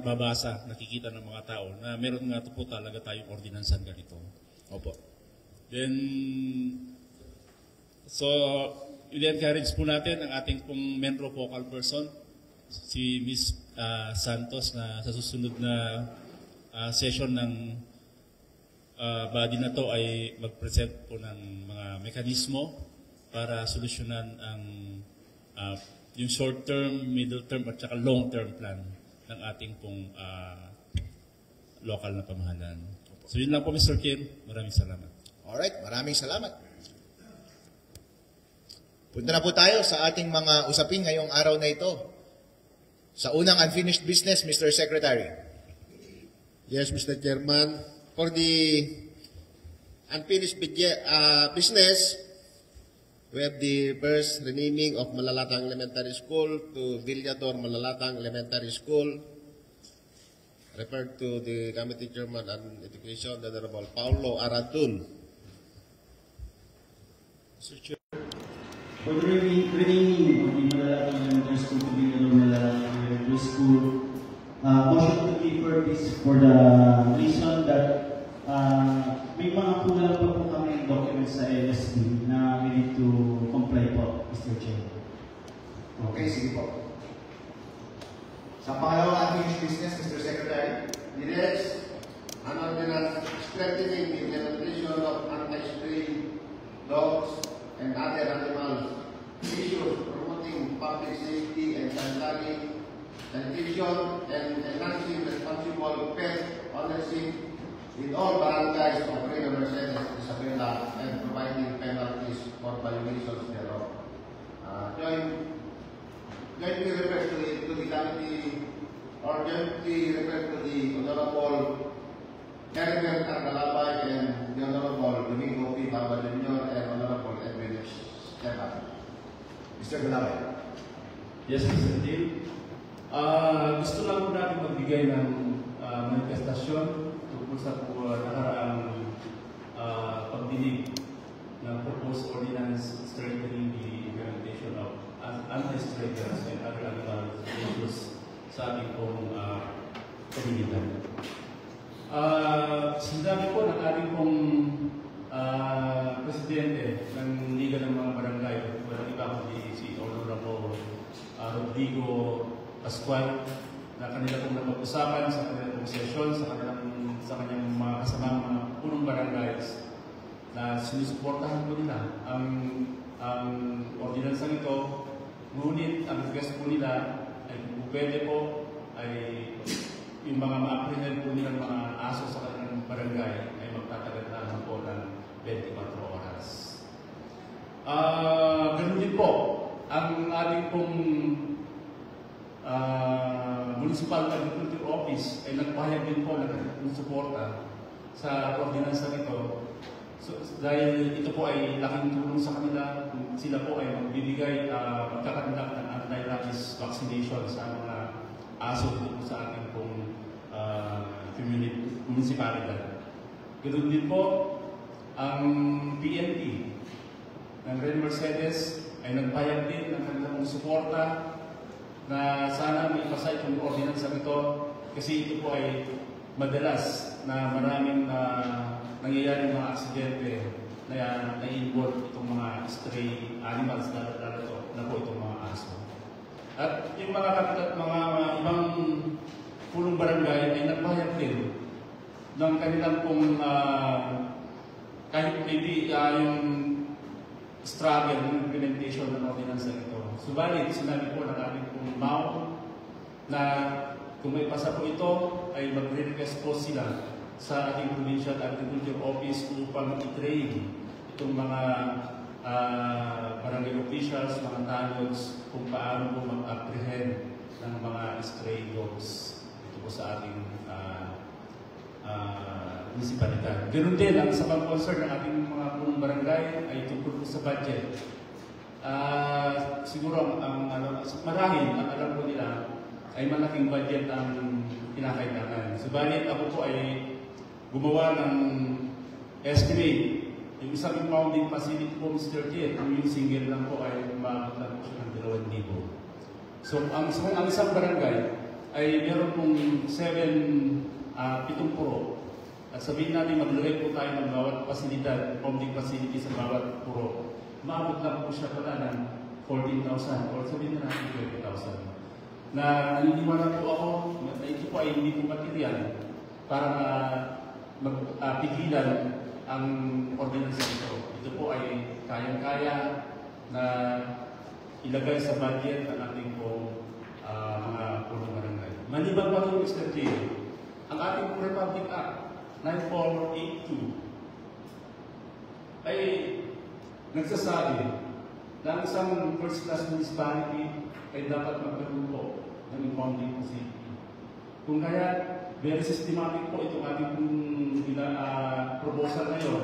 mabasa, nakikita ng mga tao na meron nga po talaga tayong ordinansan ganito. Opo. Then, so, i-encourage po natin ang ating pong Menro focal person, si Ms. Santos, na sa susunod na session ng body na to ay mag-present po ng mga mekanismo para solusyonan ang yung short-term, middle-term at saka long-term plan ng ating pong local na pamahalaan. So yun lang po, Mr. Chair. Maraming salamat. Alright, maraming salamat. Punta na po tayo sa ating mga usapin ngayong araw na ito. Sa unang unfinished business, Mr. Secretary. Yes, Mr. Chairman. For the unfinished business, we have the first renaming of Malalatang Elementary School to Villador Malalatang Elementary School, referred to the Committee Chairman on Education, the Honorable Paulo Aradun. Mr. Chair, for the renaming of the Malalatang Elementary School to Villador Malalatang Elementary School, motion to defer this for the reason that may mga kulang pa po kami documents sa LSB na we need to comply po, Mr. Chair. Okay, sige po. Sa pangalawang unfinished business, Mr. Secretary. The next, an ordinance strengthening public safety and sanitation and enhancing responsible pet ownership in all barangays of Reyna Mercedes, Isabela, and providing penalties for violations thereof. Jointly refers to the committee, or jointly refers to the Honorable Herbert Argalabay and the Honorable Domingo P. Baba Jr. and Honorable Edwin Esteban. Mr. Galaway. Yes, Mr. Dean. Gusto lang po natin magbigay ng manifestasyon tungkol sa nakaraang pagdinig ng proposed ordinance strengthening the implementation of anti-strangers and other animal issues sa ating pong komunidad. Sinabi po ng ating pong presidente ng Liga ng mga Barangay, walang iba kundi si Honorable Rodrigo Pascual, na kanila pong napag-usapan sa kanilang pong sesyon, sa kanyang mga kasamang mga punong barangays, na sinusuportahan po nila ang ordinansang ito. Ngunit ang request po nila ay kung pwede po ay yung mga ma-apprehend po nilang mga aso sa kanilang barangay ay magtatagal lamang po ng 24 oras. Ganun din po, ang ating pong Municipal Agriculture Office ay nagpahayag din po ng suporta sa ordinansa nito. So, dahil ito po ay laking tulong sa kanila, sila po ay magbibigay, magkakandak ng anti-rabies vaccination sa mga aso dito po sa ating pong municipalidad. Ganoon din po, ang PNP ng Reyna Mercedes ay nagpahayag din ng kanilang suporta na sana may ipasa itong ordinansa nito kasi ito po ay madalas na maraming nangyayari mga aksidente na na-involve itong mga stray animals na po itong mga aso. At yung mga ibang punong barangay ay nagpahayag din ng kanilang pong kahit maybe yung struggle ng implementation ng ordinansa ito. Subalit, sinabi po ng ating pong MAO na kung may pasa po ito, ay magre-request po sila sa ating Provincial Agriculture Office upang i-train itong mga barangay officials, mga tanods, kung paano po mag-apprehend ng mga stray dogs ito po sa ating municipalidad. Ganun din, ang sa pang-concern ng ating mga punong barangay ay tungkol po sa budget. Siguro, marahil, ang alam po nila, ay malaking budget ang kinakailangan. Subalit, ako po ay gumawa ng estimate. Yung isang impounding facility po, Mr. J, kung yung single lang po ay umabot lang po siya ng 2,000. So, ang isang barangay ay meron pong 7 puro. At sabihin natin, maglagay po tayo ng bawat pasilidad, impounding facility sa bawat puro. Umabot lang po siya pala ng 14,000 or sabihin na natin 20,000. Na naniniwala po ako na ito po ay hindi po material para pigilan ang ordinansa ito. Ito po ay kayang-kaya na ilagay sa budget ng ating po mga punong barangay. Maliban pa rin, Mr. J, ang ating Republic Act 9482 ay nagsasabi na ang isang first-class municipality ay dapat magkaroon po ng impounding facility. Kung kaya, very systematic po itong ating proposal ngayon,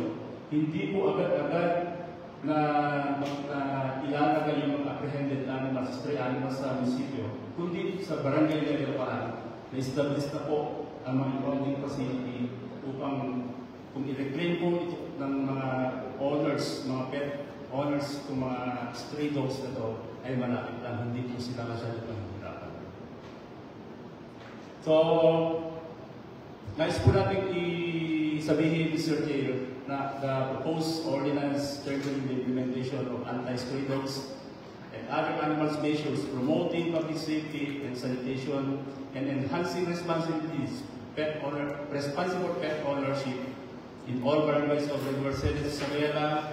hindi po agad-agad na ilalagay yung apprehended animals, stray animals sa munisipyo, kundi sa barangay level pa na-establish na po ang mga impounding facility upang kung i-reclaim po ito ng mga owners, mga pet owners, kung mga stray dogs na ito, ay malapit lang, hindi po sila masyado panghihirapan. So, nais po natin sabihin, Mr. Chair, na the proposed ordinance strengthening the implementation of anti-stray dogs and other animals measures promoting public safety and sanitation and enhancing responsibilities, responsible pet ownership in all barangays of Reyna Mercedes, Isabela,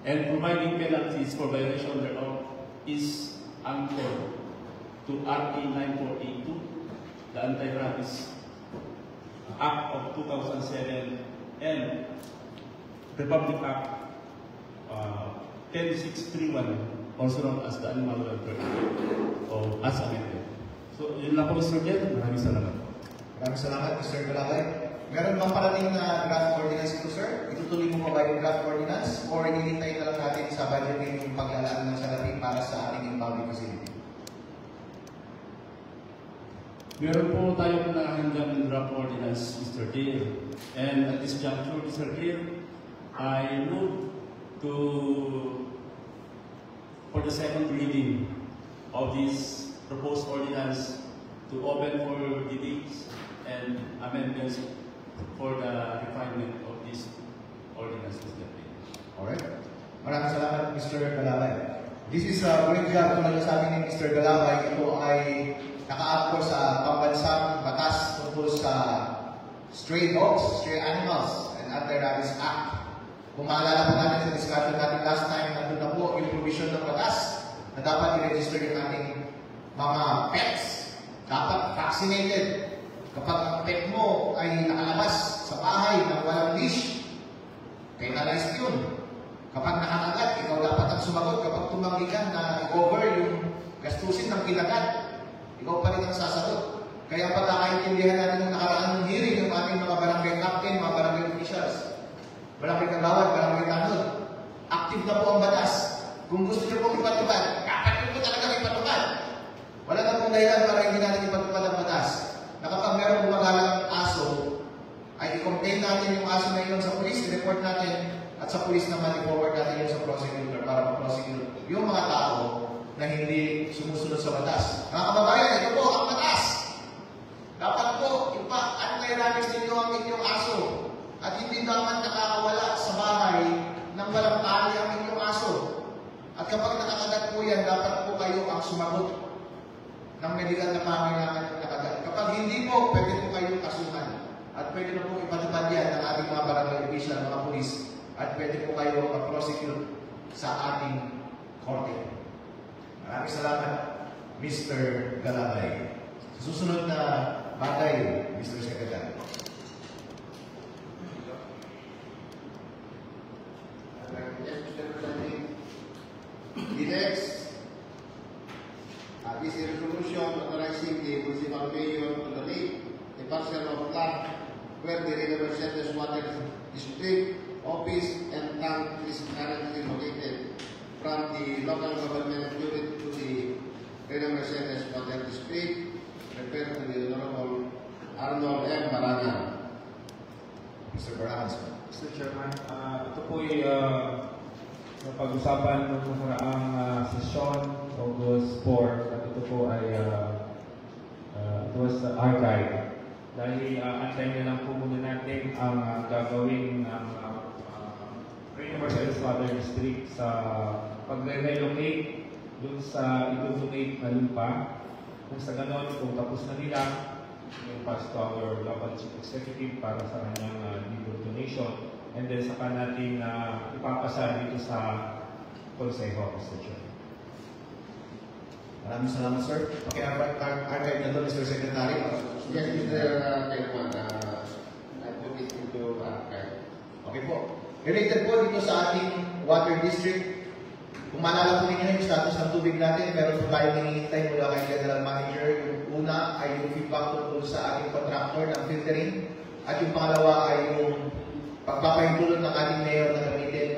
and providing penalties for violation thereof is anchored to RA 9482, the Anti-Rabies Act of 2007, and Republic Act 10631, also known as the Animal Welfare or as amended. So, yun lang po, Mr. Chair. Maraming salamat. Maraming salamat, Mr. Galabay. Meron bang parating na draft ordinance ito, sir? Itutuloy mo pa ba yung draft ordinance? O hinihintay na lang natin sa budgeting yung paglalaan ng salapi para sa ating impounding facility? Meron po tayong nakahandang draft ordinance, Mr. Chair. And at this juncture, Mr. Chair, I move for the second reading of this proposed ordinance to open for debates and amendments for the refinement of this ordinance, Mr. Chair. Alright. Maraming salamat, Mr. Galabay. This is a great job kung sabi ni Mr. Galabay. Ito ay nakaakto sa pambansang batas tungkol sa stray dogs, stray animals, and Anti-Rabies Act. Kung maalala po natin sa discussion natin last time, nandun na po yung provision ng batas na dapat i-register yung ating mga pets. Dapat vaccinated. Kapag ang pet mo ay nakalabas sa bahay ng walang leash, penalized yun. Kapag nakakagat, ikaw dapat ang sumagot. Kapag tumanggi ka na i-cover yung gastusin ng kinagat, ikaw pa rin ang sasagot. Kaya pagkakaintindihan natin yung nakaraan ng hearing yung ating mga barangay captain, mga barangay officials, barangay kagawad, barangay tanod. Active na po ang batas. Kung gusto niyo pong ipatupad, dapat nyo po talaga ipatupad. Wala na pong dahilan para hindi natin ipatupad ang batas. Na kapag merong gumagalang aso, ay i-complain natin yung aso na yun sa police, i-report natin, at sa police naman i-forward natin yun sa prosecutor para ma-prosecute yung mga tao na hindi sumusunod sa batas. Mga kababayan, ito po ang batas. Dapat po, anti-rabies ninyo ang inyong aso. At hindi dapat nakakawala sa bahay nang walang tali ang inyong aso. At kapag nakakagat po yan, dapat po kayo ang sumagot ng medical na pangailangan ng nakagat. Kapag hindi po, pwede po kayong kasuhan. At pwede na po ipatupad yan ng ating mga barangay official, mga pulis. At pwede po kayo mag-prosecute sa ating korte. Maraming salamat, Mr. Galabay. Sa susunod na bagay, Mr. Secretary. The next is a resolution authorizing the municipal mayor to donate a parcel of land where the River Mercedes Water District office and tank is currently located from the local government unit to the River Mercedes Water District, referred to the Honorable Arnold M. Barana. Mr. Barana. Mr. Chairman, ito po ay napag-usapan ng nakaraang sesyon, August 4, at ito po ay it was archived. Dahil antayin na lang po muna natin ang gagawin ng River Mercedes Water District sa pagre-relocate dun sa i-donate na lupa. Kung sa ganon, kung tapos na nila, yung pass to our local chief executive para sa kanyang legal donation. And then saka natin ipapasa dito sa Consejo, Mr. Chair. Maraming salamat, sir. Okay, archive na ito, Mr. Secretary. Yes, Mr. Chairman, I put it into archive. Okay po. Related po dito sa ating water district, kung maalala po ninyo yung status ng tubig natin, meron po tayong hinihintay mula kay General Manager. Yung una ay yung feedback tungkol sa ating contractor ng filtering. At yung pangalawa ay yung pagpapahintulot ng ating mayor na gamitin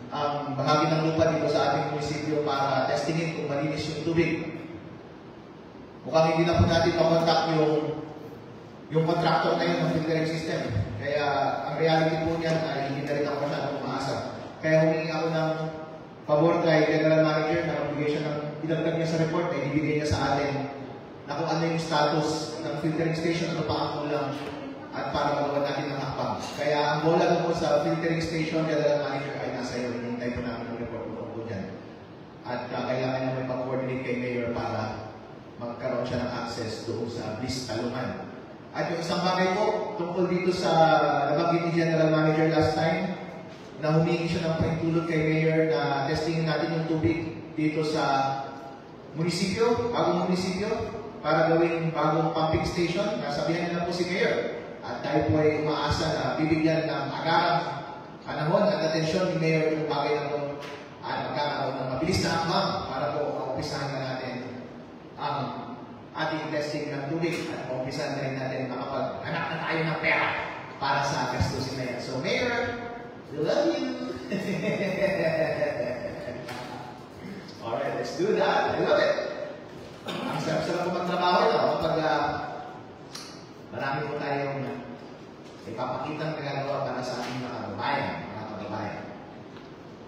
ang bahagi ng lupa dito sa ating munisipyo para testingin kung malinis yung tubig. Mukhang hindi na po natin makontak yung contractor na yun ng filtering system. Kaya ang reality po niyan ay hindi na rin ako masyadong umaasa. Kaya humingi ako ng pabor kay General Manager na magbigay siya ng idagdag niya sa report na ibigay niya sa atin na kung ano yung status ng filtering station, ano pa ang kulang at para magawa natin ng hakbang. Kaya ang bola po sa filtering station, General Manager, ay nasa iyo. Hinintay po namin yung report po dyan. At kailangan na may pag-coordinate kay Mayor para magkaroon siya ng access doon sa Bliss Talungan. At yung isang bagay po, tungkol dito sa nabanggit ni General Manager last time, na humingi siya ng pahintulot kay Mayor na testingin natin yung tubig dito sa munisipyo, bagong munisipyo, para gawing bagong pumping station. Nasabihan niya na po si Mayor. At tayo po ay umaasa na bibigyan ng agarang panahon at atensyon ni Mayor yung bagay na po magkakaroon ng mabilis na hakbang para po maumpisahan na natin ang ating testing ng tubig at maumpisahan na rin natin makapag-anak na tayo ng pera para sa gastusin na yan. So Mayor, we love you! Alright, let's do that. I love it! Ang sarap-sarap po magtrabaho ito kapag marami po tayong ipapakitang nagagawa para sa ating mga kababayan.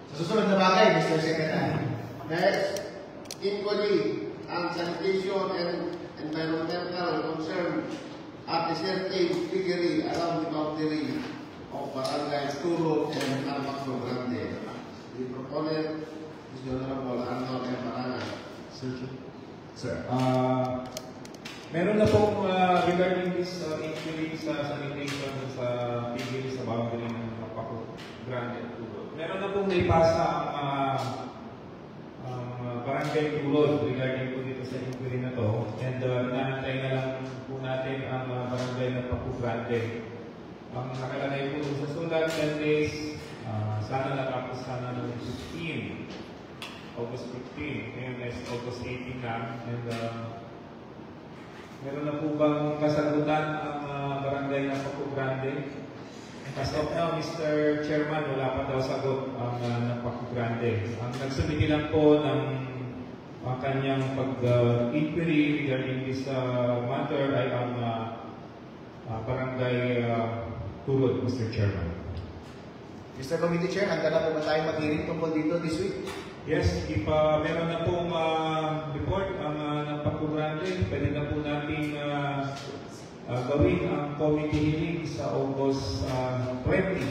Sa susunod na bagay, Mr. Secretary. Next, equally, ang sanitation and environmental concern at the certain figure around the boundary of Barangay Turo and Almaco Grande. The proponent is the Honorable Arnold M. Marana. Sir. Meron na pong regarding this inquiry sa sanitation sa pigil sa boundary ng Almaco Grande at Turo. Meron na pong naipasa ang Barangay Tulod regarding po dito sa inquiry na to. And inaantay na lang po natin ang Barangay ng Almaco Grande. Ang nakalagay po sa sulat 10 days, sana natapos sana ng 15. August 15. Ngayon is August 18 na. And meron na po bang kasagutan ang Barangay ng Almaco Grande? As of now, Mr. Chairman, wala pa daw sagot ang Almaco Grande. Ang nagsumiti lang po ng kanyang pag-inquiry regarding this matter ay ang Barangay Tulod, Mr. Chairman. Mr. Committee Chair, handa na po ba tayo mag-hearing tungkol dito this week? Yes, if meron na pong report ang Almaco Grande, pwede na po natin gawin ang committee hearing sa August 20.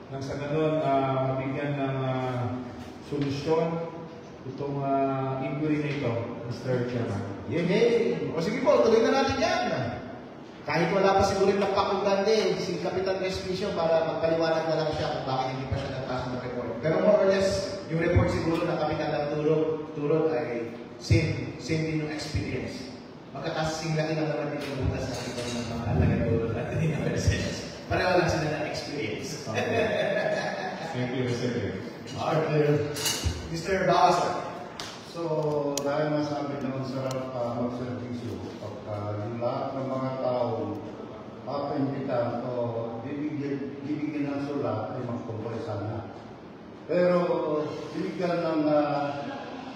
Nang sa ganun, mabigyan ng solusyon itong inquiry na ito, Mr. Chairman. Yay! O sige po, tuloy na natin yan. Kahit wala pa siguro yung Almaco Grande, si Kapitan Respicio para magpaliwanag na lang siya kung bakit hindi pa siya nagpasa ng report. Pero more or less, yung report siguro ng Kapitan ng Turod ay same din yung experience. Magkakasing laki lang naman dito yung butas natin ng mga taga-Turod at hindi na Mercedes. Pareho lang sila ng experience. Thank you, Mr. Arthur. Mr. Bawasar. So, dahil nasabi na masarap mag-servisyo, pagka yung lahat ng mga tao papaimbitan o bibigyan ng sulat ay magkumpay sana. Pero bibigyan ng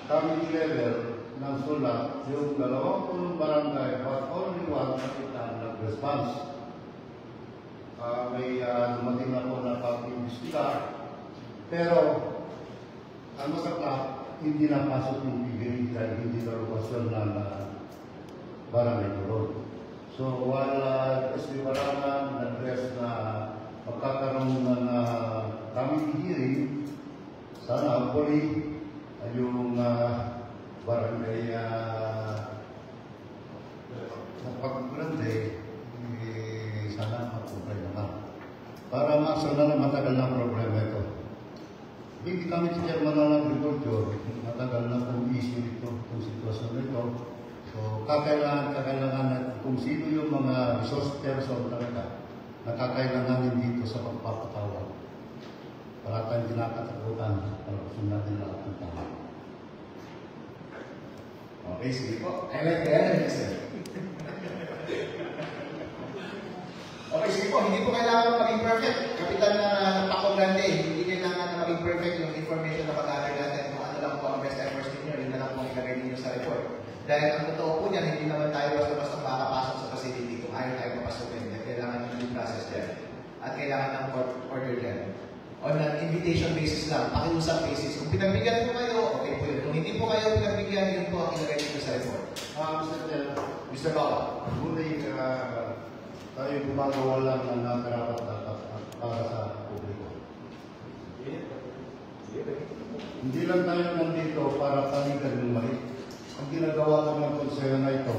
community level ng sulat yung 20 barangay but only one kapitan nag-response. May dumating na po na pag-imbestiga. Pero ang masakla, hindi napasok yung pigil dahil hindi na lokasyon ng Barangay Tulod. So while SB Barangan na-address na magkakaroon ng committee hearing, sana hopefully yung barangay Napag-Grande sana magkumpay naman. Para maksala na matagal na problema ito. Hindi kami si Chairman ng Agriculture, matagal na kung issue ito, kung sitwasyon ito. So, kakailangan kung sino yung mga resource person talaga na kakailanganin dito sa pagpapatawag. Para tayong kinakatakutan, para gusto natin lahat ng tama. Okay, sige po. I like the energy, sir. Okay, sige po. Hindi po kailangan maging perfect. Kapitan na Almaco Grande, hindi kailangan na maging perfect yung information na pag-aaral natin kung ano lang po ang best efforts ninyo, yun na lang po ang ilagay ninyo sa report. Dahil ang totoo po niyan, hindi naman tayo basta-basta makakapasok sa facility kung ayaw tayo papasukin. Kailangan ng due process din. At kailangan ng court order din. On an invitation basis lang, pakiusap basis. Kung pinagbigyan po kayo, okay po yun. Kung hindi po kayo pinagbigyan, yun po ang ilagay ninyo sa report. Mr. Bala. Muli, tayo gumagawa lang ng nakarapat dapat para sa publiko. Hindi lang tayo nandito para panigan ng mali. Ang ginagawa lang ng konseyo na ito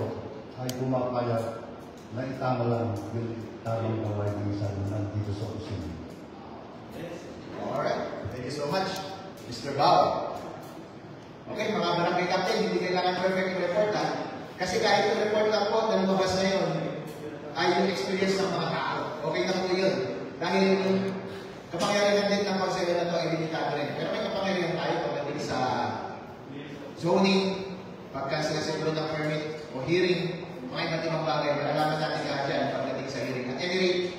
ay pumapayag na itama lang yung tamang gawain ng isa na nandito sa kusina. Alright. Mr. Bao. Okay, mga barangay captain, hindi kailangan perfect yung report ha. Kasi kahit yung report lang po na lumabas na yun, ay yung experience ng mga tao. Okay na po yun. Dahil yung kapangyarihan din ng konselo na ito ay limitado rin. Pero may kapangyarihan tayo pagdating sa zoning, pagka sinaseguro ng permit o hearing, mga iba't ibang bagay, malalaman natin lahat yan pagdating sa hearing. At any rate,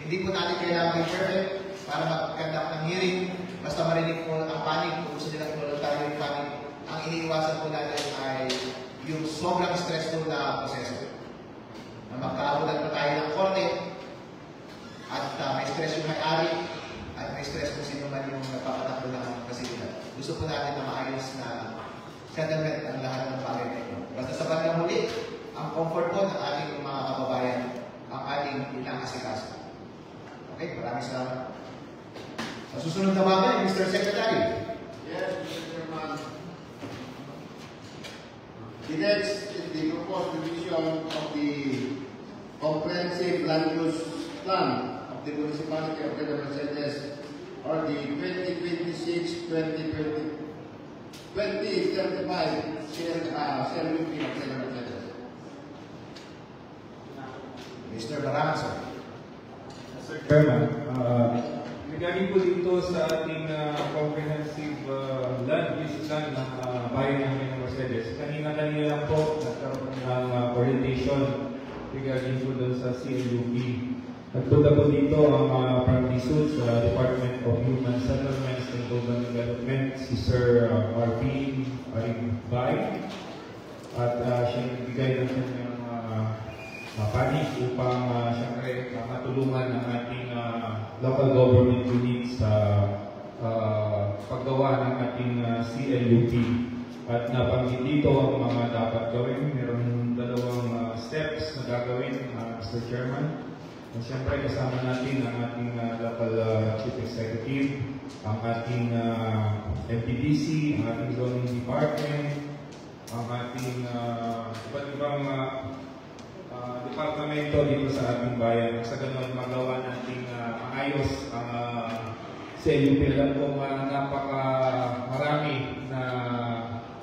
hindi po natin kailangan may perfect para mag-conduct ng hearing, basta marinig po ang panic, kung gusto nilang involuntaryo yung panic, ang iniiwasan po natin ay yung sobrang stressful na proseso. Na magkaabutan pa tayo ng korte, at may stress yung may-ari, at may stress kung sino man yung nagpapatakbo ng kasilidad. Gusto po natin na maayos na settlement ang lahat ng bagay na ito. Basta sa bandang huli, ang comfort po ng ating mga kababayan, ang ating inang-asikaso. Okay, maraming salamat. Sa susunod na bagay, Mr. Secretary. Yes, Mr. Chairman. The next is the proposed revision of the comprehensive land use plan of the municipality of Nueva Mercedes, or the 2035 CLUP of Nueva Mercedes. Mr. Baranzo. Sir Chairman, regarding po dito sa ating comprehensive land use plan ng bayan ng Nueva Mercedes, kanina lang po nagkaroon ng orientation regarding po doon sa CLUP. Nagpunta po dito ang practices sa Department of Human Settlements and Urban Development, si Sir Marvin Aribay, at siya nagbigay ng kanyang panig upang siyempre matulungan ang ating local government units sa paggawa ng ating CLUP. At nabanggit dito ang mga dapat gawin. Meron dalawang steps na gagawin, Mr. Chairman. At siyempre kasama natin ang ating local chief executive, ang ating MPDC, ang ating zoning department, ang ating iba't ibang departamento dito sa ating bayan. Sa ganun, magawa natin maayos ang CLUP. Alam ko marami na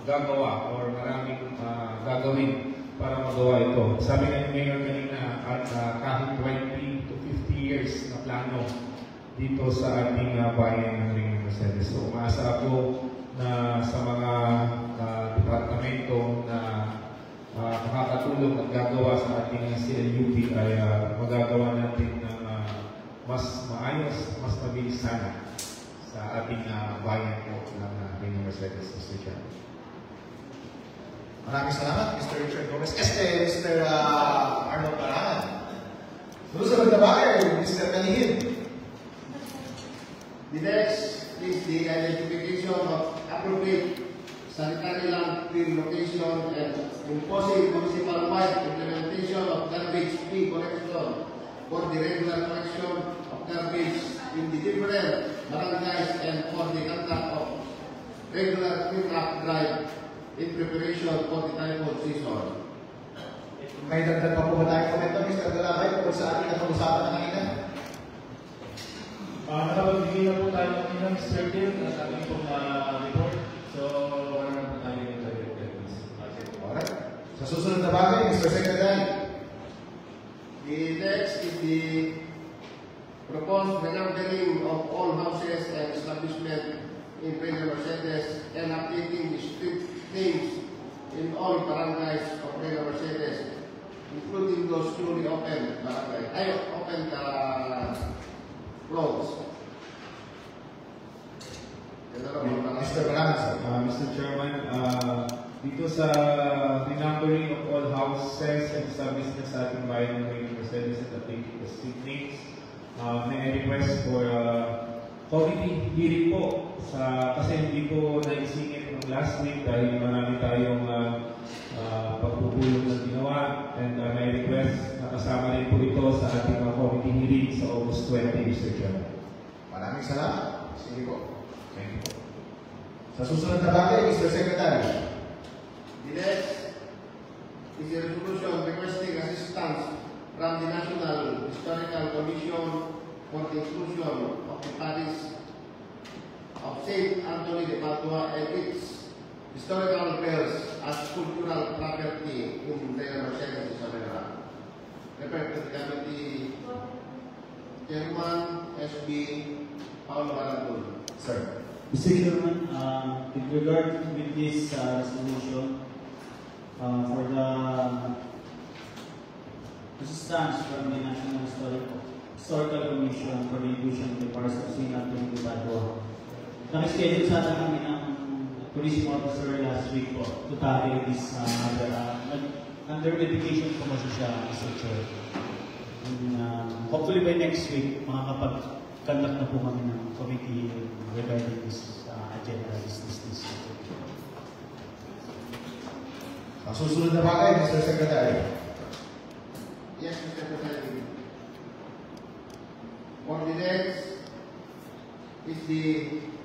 gagawa or maraming gagawin para magawa ito. Sabi nga yung mayor kanina, at kahit 20 to 50 years na plano dito sa ating bayan ng Nueva Mercedes. So, umaasa ako na sa mga departamento na makakatulong at gagawa sa ating CLUP ay magagawa natin ng mas maayos, mas mabilis sana sa ating bayan po ng Nueva Mercedes, Mr. Chairman. Maraming salamat, Mr. Richard Gomez. Mr. Arnold Parangan. Susunod na bagay, Mr. Kalihin. The next is the identification of appropriate sanitary landfill location and imposing municipal-wide implementation of garbage fee collection for the regular collection of garbage in the different barangays and for the conduct of regular clean-up drive in preparation for the typhoon season. May dagdag pa po ba tayo komento, Mr. Galabay, kung sa ating napag-usapan na kanina? Nakapagbigay na po tayo kanina, Mr. Tim, at ating pong report. So, wala na po tayo yung Alright. Sa susunod na bagay, Mr. Secretary. The next is the proposed renumbering of all houses and establishments in Nueva Mercedes and updating the street names in all barangays of Nueva Mercedes, including those newly opened barangay, opened roads. Mr. Baranzo. Mr. Chairman, dito sa renumbering of all houses and establishments sa ating bayan ng Nueva Mercedes at updating the street names, may request for committee hearing po kasi hindi ko naisingit ng last week dahil marami tayong pagpupulong na ginawa, and may request na kasama rin po ito sa ating committee hearing sa August 20, Mr. Chairman. Maraming salamat. Sige po. Thank you. Sa susunod na bagay, Mr. Secretary. The next is a resolution requesting assistance from the National Historical Commission for the inclusion of the Paris of St. Anthony de Padua and its historical bells as cultural property in Reina Mercedes, Isabela. Refer to the committee Chairman SB Paulo Barangul. Sir. Mr. Chairman, with regard with this resolution for the assistance from the National Historical Commission for the inclusion of the Paris of St. Anthony de Padua. Nakaschedule sana kami ng police officer last week po to tackle this matter. Under medication po kasi siya, Mr. Chair. And, hopefully by next week, makakapag-conduct na po kami ng committee regarding this agenda, this. Ang susunod na bagay, Mr. Secretary. Yes, Mr. President. Ordinance is the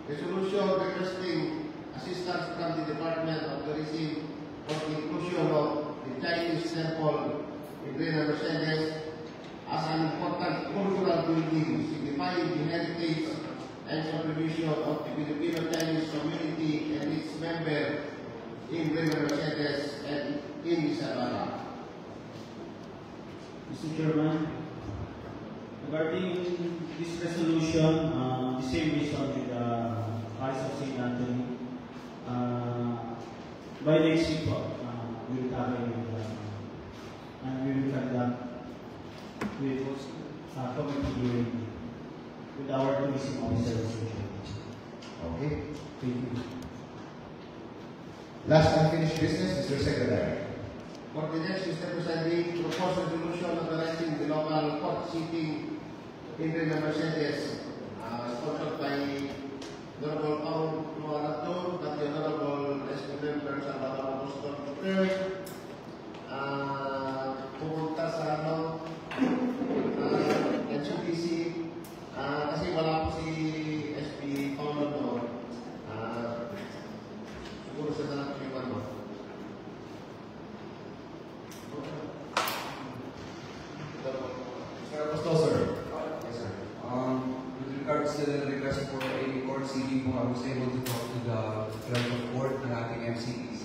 resolution requesting assistance from the Department of Tourism for the inclusion of the Chinese temple in Reina Mercedes as an important cultural building signifying the heritage and contribution of the Filipino Chinese community and its members in Reina Mercedes and in Isabela. Mr. Chairman, regarding this resolution, the same reason with the Paris of St. Anthony, by next week po, we will tackle and we will conduct with committee hearing with our tourism officers. Okay. Thank you. Last unfinished business, Mr. Secretary. For the next, Mr. President, proposed resolution authorizing the local court sitting in Reina Mercedes, sponsored by the Honorable Paulo Arato, but the Honorable SP Member Salvador Apostol III, pumunta sa NCTC, kasi wala po si SP Paulo doon. Siguro sa nalang tuliwan mo. Mr. Apostol, sir. Yes, sir. With regards to the request for a court seating po, I was able to talk to the clerk of court ng ating MCTC.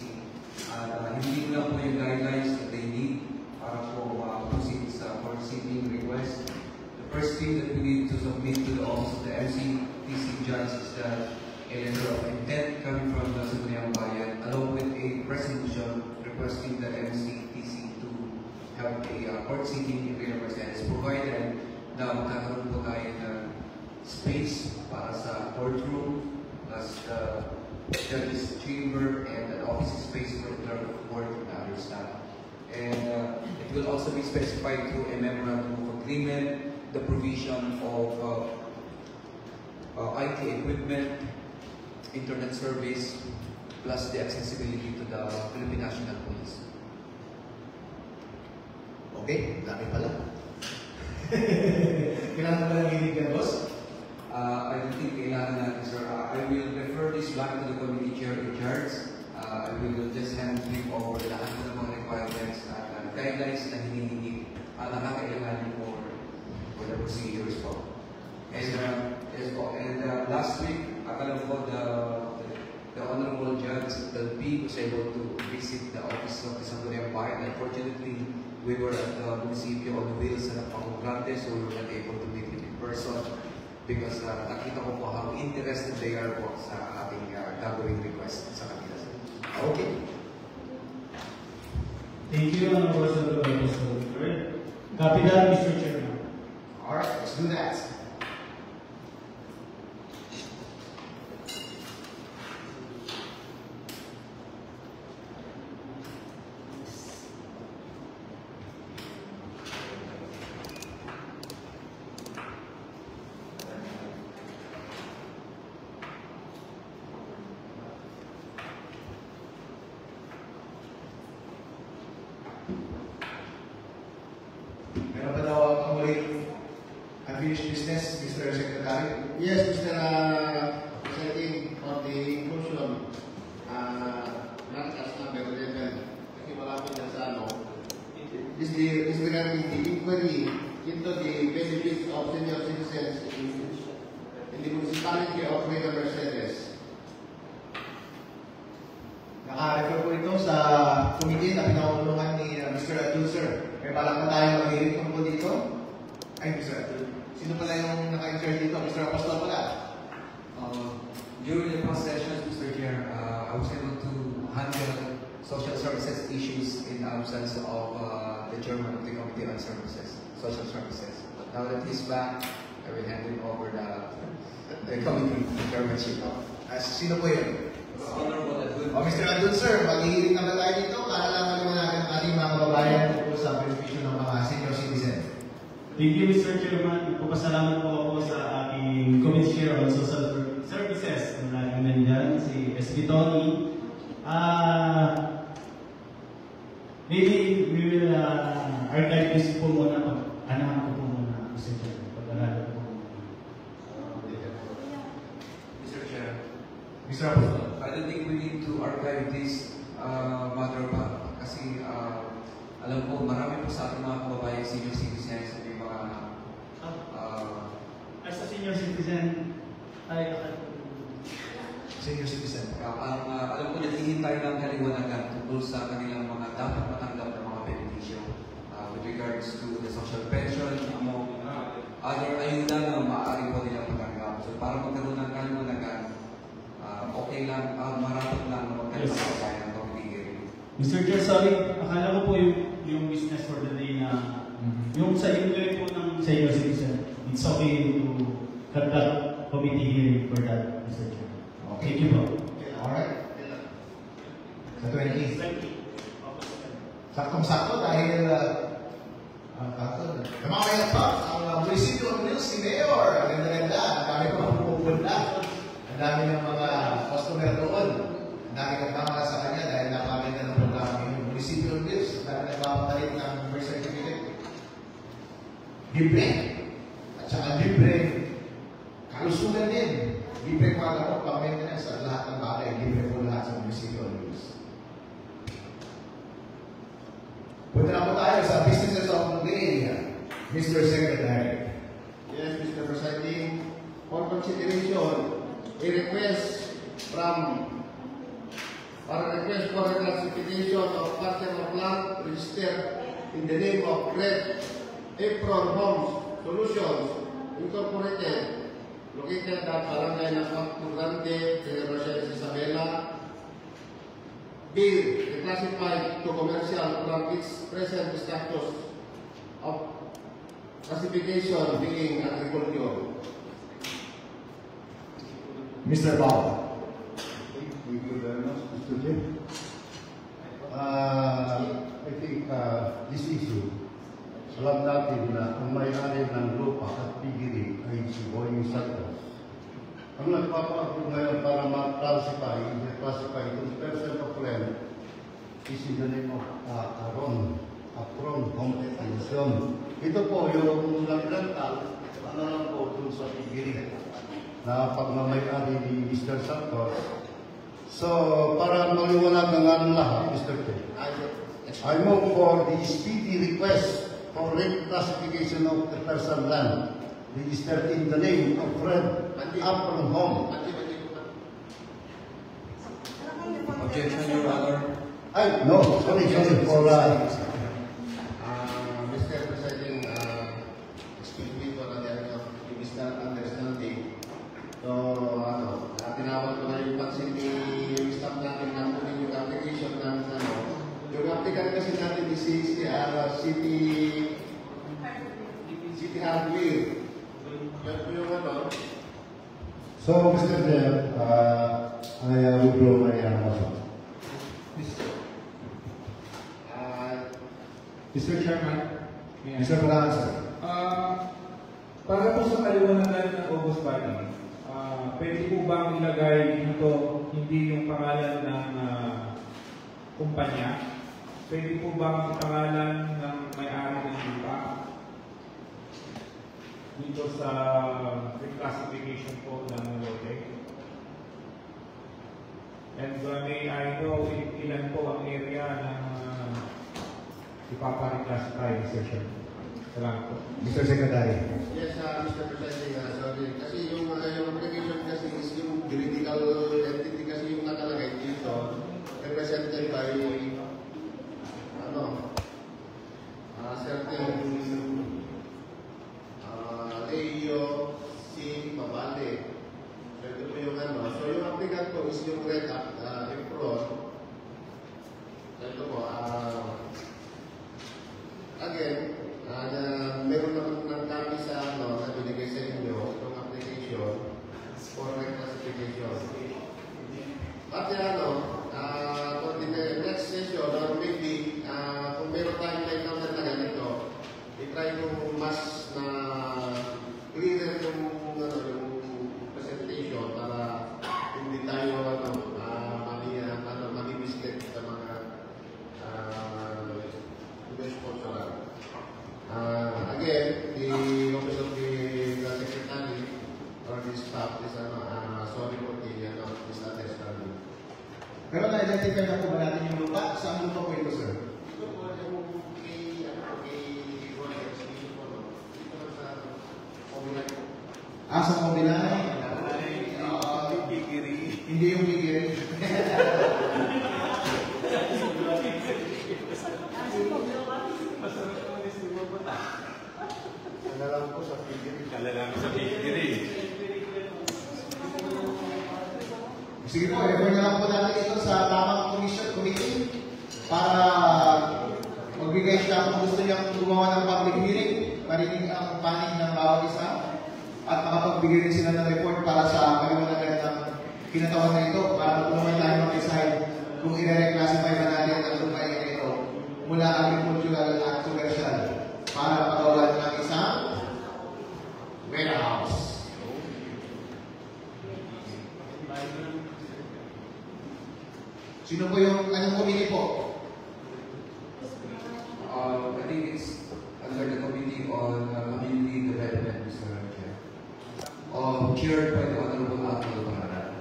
At hindi lang po yung guidelines that they need para po proceed sa court seating request. The first thing that we need to submit to the office of the MCTC judge is that a letter of intent coming from the Sangguniang Bayan along with a resolution requesting the MCTC to have a court seating in Reina Mercedes, provided na magkakaroon po tayo ng space para sa courtroom, plus the judge's chamber, and an office space for the clerk of court and other staff. And it will also be specified through a memorandum of agreement, the provision of IT equipment, internet service, plus the accessibility to the Philippine National Police. Okay, dami pala. Kailangan ba lang hinig boss? I don't think kailangan natin, sir. I will refer this back to the committee chair in charge. I will just hand flip over lahat ng mga requirements at guidelines na hinihingi nakakailangan for the procedures po. And yes po. And last week, akala ko the Honorable Judge Dalpi was able to visit the office of the Sangguniang Bayan. Unfortunately, we were at the municipio on wheels sa Pangogrante, so we were not able to meet him in person because nakita ko po how interested they are po sa ating gagawing request sa kanila. Okay. Thank you, Honorable Secretary. Copy that, Mr. Chairman. Alright, let's do that. Meron pa daw ang ulit unfinished business, Mr. Secretary? Yes, Mr. President, for the inclusion, not as number 11, kasi wala po dyan sa is regarding the inquiry into the benefits of senior citizens in the municipality of Reina Mercedes. May balak na tayo mag-hearing tungkol dito. Ay, Mr. Sino pala yung naka-insert dito? Mr. Apostol pala. During the past sessions, Mr. Chair, I was able to handle social services issues in the absence of the chairman of the Committee on Social Services. But now that he's back, I will hand him over the committee chairmanship. Sino po yun? Honorable Adun. Mr. Adun, sir, mag-hearing naman tayo dito para lang naman natin ang ating mga kababayan tungkol sa benepisyo ng mga senior citizen. Thank you, Mr. Chairman. Nagpapasalamat po ako sa aking Committee Chair on Social Services. Ang laging nandyan, si S.B. Tony. Maybe we will archive this po muna. Anahan ko po muna, Mr. Chair. Pag-aralan po muna. Mr. Chair, Mr. Apostol. I don't think we need to archive this matter pa. Kasi alam ko, marami po sa ating mga kababayan senior citizens at yung mga as a senior citizen, Senior citizen. alam ko naghihintay ng kaliwanagan tungkol sa kanilang mga dapat matanggap na mga benepisyo with regards to the social pension, among other ayuda na maaari po nilang matanggap. So para magkaroon ng kaliwanagan, okay lang, marapat lang na magkaroon ng kabayan ng pagpigil. Mr. Chair, sorry, akala ko po yung business for the day na yung sa inquiry po ng senior citizen, it's okay to conduct committee hearing for that, Mr. Chair. Thank you po. Alright. Sa 20. Saktong-sakto dahil namamaya pa ang munisipyo ng News, si Mayor. Ang ganda-ganda. Ang dami pa pupunta. Ang dami ng mga customer doon. Ang dami nagkamala sa kanya dahil napamaganda ng programa yung munisipyo ng News. Ang dami nagpapalit ng birth certificate. Libre. At saka libre. Kalusugan din. Libre mga kapag pag-maintenance at lahat ng bagay. Libre po lahat sa munisipyo ng News. Punta na po tayo sa businesses of the day, Mr. Secretary. Yes, Mr. Presiding, for consideration, a request for reclassification of parcel of land registered in the name of Great Apron Homes Solutions Incorporated, located at Barangay Nasmacto Grande, General Isabela, be reclassified to commercial from its present status of classification being agriculture. Mr. Bao. Thank you very much, Mr. Chair. I think this issue, alam natin na ang may-ari ng lupa at pigiri ay si Boying Santos. Ang nagpapakapag ngayon para ma-classify itong person of land is in the name of Apron Home Solution. Ito po yung nag-rental, ano lang po dun sa pigiri na pagmamayari ni Mr. Santos. So, para maliwanag ng anong lahat, Mr. Chair, I move for the speedy request for reclassification of the person land registered in the name of Fred Apron Home. Objection, Your Honor. No, sorry for Mr. Presiding, excuse me for the misunderstanding. So, tinawag ko na yung pansin ni staff natin na kunin yung application ng yung applicant kasi natin is City Hardware. Yan po yung So, Mr. Chair, I withdraw my motion. Mr. Chairman, Mr. Balanza. para po sa kaliwanagan ng August Body, pwede po bang ilagay dito hindi yung pangalan ng kumpanya? Pwede po bang pangalan ng may-ari ng lupa dito sa reclassification po ng lote? And may I know ilan po ang area na ipapa-reclassify, Mr. Chairman? Salamat po. Mr. Secretary. Yes, Mr. Presiding, sorry. Kasi yung application kasi is yung juridical entity kasi yung nakalagay dito, represented by bali. So ito po yung ano. So yung applicant po is yung red apron. So ito po, again, meron naman ng copy sa ano, na binigay sa inyo, itong application for reclassification. At ano, for the next session, or maybe, kung meron tayong na-encounter na ganito, i-try kung mas na clearer yung presentation para hindi tayo mami-mislead sa mga sponsor. Again, the office of the secretary or the staff is sorry for the misunderstanding. Pero na-identify na po ba natin yung lupa? Saan lupa po ito, sir? Ito po yung kay Rolex, dito sa Combinay. Sa Combinay? Hindi yung Bigiri. Kalalang ko sa Bigiri. Sige po, refer na lang po natin ito sa tamang committee para magbigay siya kung gusto niyang gumawa ng public hearing, marinig ang panig ng bawat isa, at makapagbigay rin sila ng report para sa paliwanagan ng kinatawan na ito para naman tayo mag-decide kung i-reclassify ba natin ang lupain na ito mula agricultural at commercial para pagawa ng isang warehouse. Sino po yung anong committee po? I think it's under the Committee on Community Development, Mr. Chair. Chaired by the Honorable Apple Pangalan.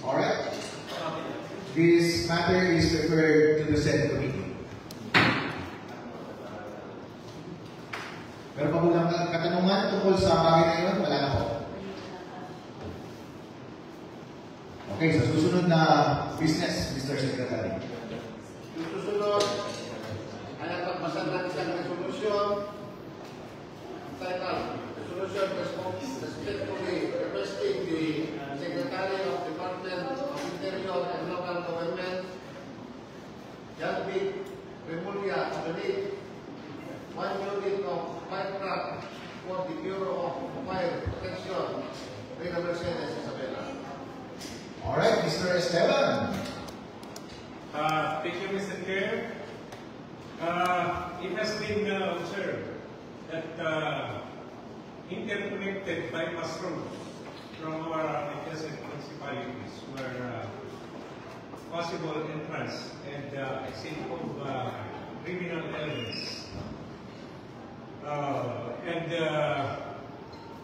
Alright. This matter is referred to the said committee. Meron pa po lang katanungan tungkol sa bagay na yun? Wala na po. Okay, sa susunod na business, Mr. Secretary. Yung susunod, alam pagbasan natin isang resolution titled Resolution respectfully requesting the Secretary of Department of Interior and Local Government, John B. Remulla, to donate 1 unit of fire truck for the Bureau of Fire Protection, Reina Mercedes, Isabela. Alright, Mr. Esteban. Thank you, Mr. Chair. It has been observed that interconnected bypass roads from our adjacent municipalities were possible entrance and exit of criminal elements.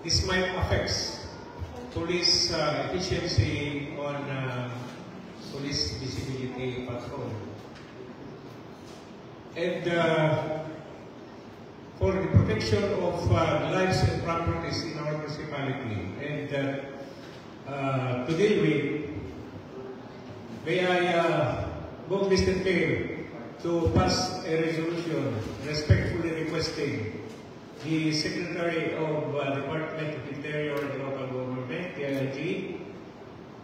This might affect police efficiency on police visibility patrol. And for the protection of lives and properties in our municipality, and to deal with, may I move Mr. Chair to pass a resolution respectfully requesting the Secretary of Department of Interior and Local Government, DILG,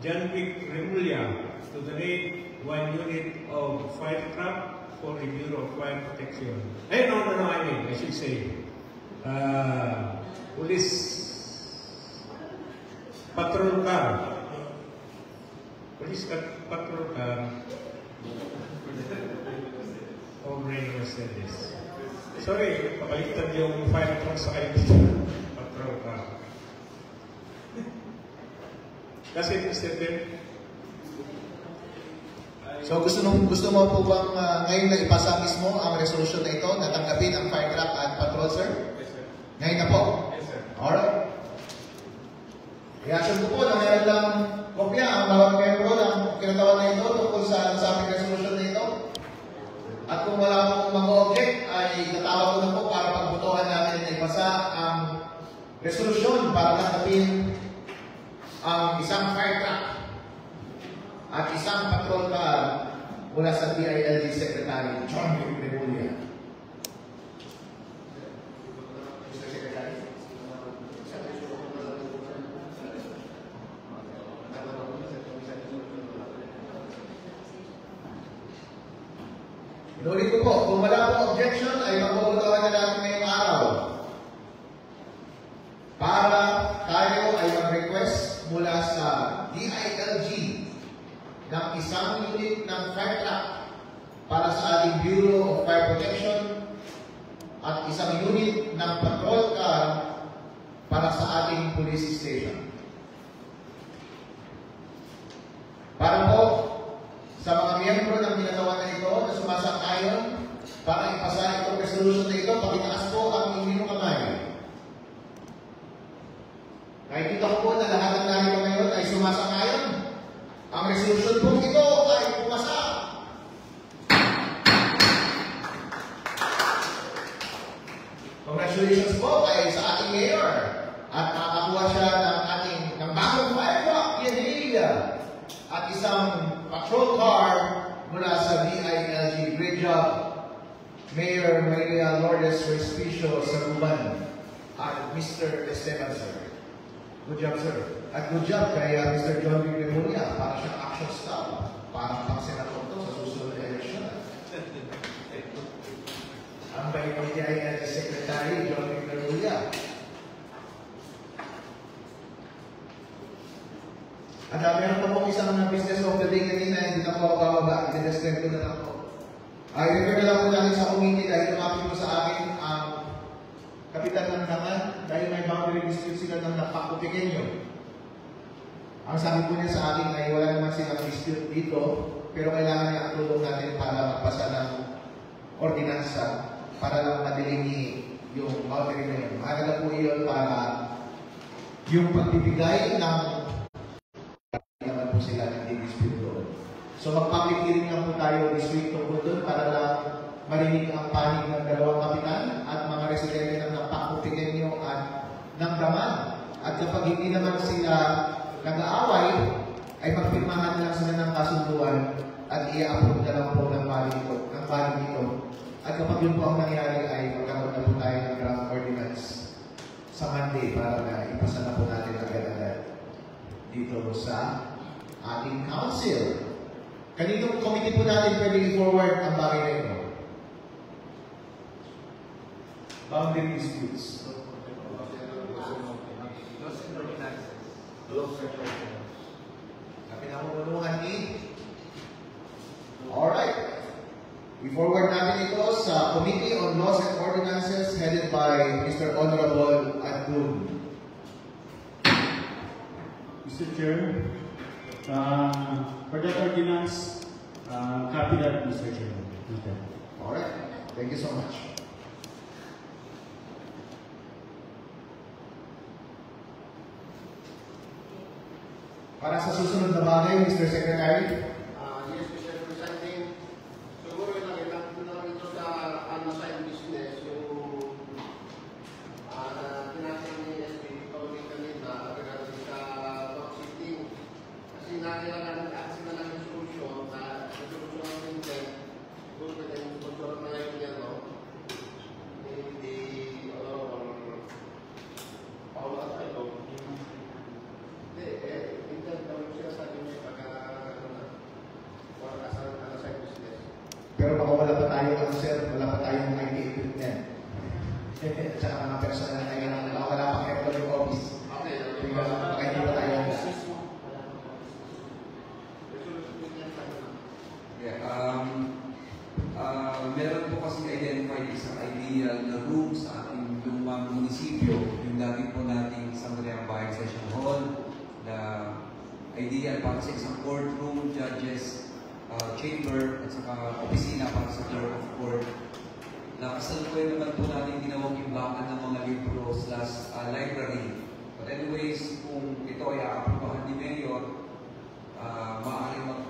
John B. Remulla, to donate 1 unit of fire truck for the Bureau of Fire Protection. I should say, police patrol car. Police patrol car of Reina Mercedes. Sorry, papalitan yung fire truck sa kayo patrol car. Kasi Mr. Ben, So gusto mo po bang ngayon na ipasa mismo ang resolution na ito na tanggapin ang fire truck at patrol, sir? yes sir. Ngayon na po? Yes sir. Alright. I-assume ko po na meron lang kopya ang bawat membro ng kinatawan na ito tungkol sa nasabing resolution na ito. At kung wala pong mag-object, ay tatawag ko na po para pagbutuhan natin na ipasa ang resolution para tanggapin ang isang fire truck at isang patrol car mula sa DILG Secretary John B. Remulla. Mr. Secretary? Inulit ko po, kung wala pong objection, ay magbubutawan na natin ngayong araw para tayo ay mag-request mula sa DILG ng isang unit ng fire truck para sa ating Bureau of Fire Protection at isang unit ng patrol car para sa ating police station. Para po sa mga miyembro ng ginagawa na ito na sumasang-ayon para ipasa itong resolution na ito, pakitaas po ang inyong kamay. Nakikita ko po na lahat ng narito ngayon ay sumasang-ayon. Ang resolution po ito ay pumasa. Congratulations po ay sa ating mayor at nakakuha siya ng bagong fire truck, at isang patrol car mula sa DILG. Great job, Mayor Maria Lourdes Respicio Saguban at Mr. Esteban, sir. Good job, sir. At good job kay Mr. John B. Remulla para siyang action staff. Parang pang-senator to sa susunod na eleksyon. Ang balik ay Secretary John B. Remulla. At meron pa po isang business of the day kanina, hindi na po ako bababa. I-describe ko na lang po. I-refer na lang po natin sa committee dahil lumapit po sa akin ang kapitan ng naman dahil may boundary dispute sila ng Napaco-Pequeño. Ang sabi po niya sa akin ay wala naman silang dispute dito, pero kailangan niya ang tulong natin para magpasa ng ordinansa para lang madilingi yung boundary na yun. Mahalaga po yun para yung pagbibigay ng naman po sila ng dispute doon. So mag-public hearing lang po tayo this week tungkol doon para lang marinig ang panig ng dalawang kapitan at mga residente ng Napaco-Pequeño at ng Daman. At kapag hindi naman sila nag-aaway, ay magpirmahan lang sila ng kasunduan at i-approve na lang po ng panig nito. At kapag yun po ang nangyari ay magkaroon na po tayo ng draft ordinance sa Monday para na ipasa na po natin agad-agad dito sa ating council. Kaninong committee po natin pwede i-forward ang bagay na ito? Boundary disputes. Pinamumunuhan ni? Alright. I-forward natin ito sa Committee on Laws and Ordinances headed by Mr. Honorable Adun. Mr. Chair, for that ordinance, copy that, Mr. Chair. Okay. Alright. Thank you so much. Para sa susunod na bagay, Mr. Secretary. Yes, Mr. Presiding. Siguro ilang ito sa unassigned business, yung tinasang ni SP Tony kanina regarding sa talk sitting. Kasi nakailangan sila lang yung solusyon na solusyon ng intent. Siguro pwede yung solusyon na ngayon yan, no? Hindi, Paula sa ito. Pero baka wala pa tayo, sir, wala pa tayong IT equipment. At saka mga personal na kailangan, baka wala pa aircon yung office. Baka hindi pa tayo. Meron po kasi identified isang ideal na room sa ating lumang munisipyo, yung dati po nating Sangguniang Bayan Session Hall, na ideal para sa isang courtroom, judges, chamber, at saka opisina para sa clerk of court. Nakasalukuyan naman po natin ginawang imbakan ng mga libro / library. But anyways, kung ito ay aaprubahan ni Mayor, maaaring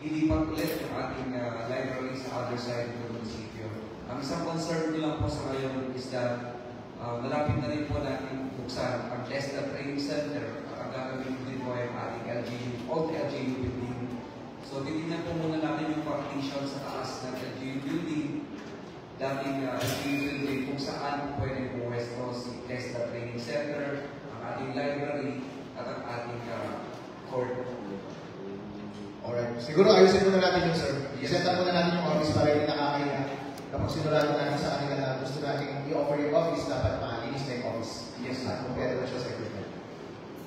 ilipat ulit yung ating library sa other side ng munisipyo. Ang isang concern nyo lang po sa ngayon is that malapit na rin po natin buksan ang TESDA Training Center at ang gagawin din po ay ating LGU, old LGU building. So, titignan po muna natin yung partition sa taas ng LGU building, dating LGU building kung saan pwede po pwesto si TESDA Training Center, ang ating library, at ang ating court. Alright. Siguro ayusin muna natin yung sir. I-set up muna natin yung office para hindi kapag sinurado natin sa kanila na gusto natin i-offer yung office, dapat malinis na yung office. Yes, kompleto na siya sa equipment.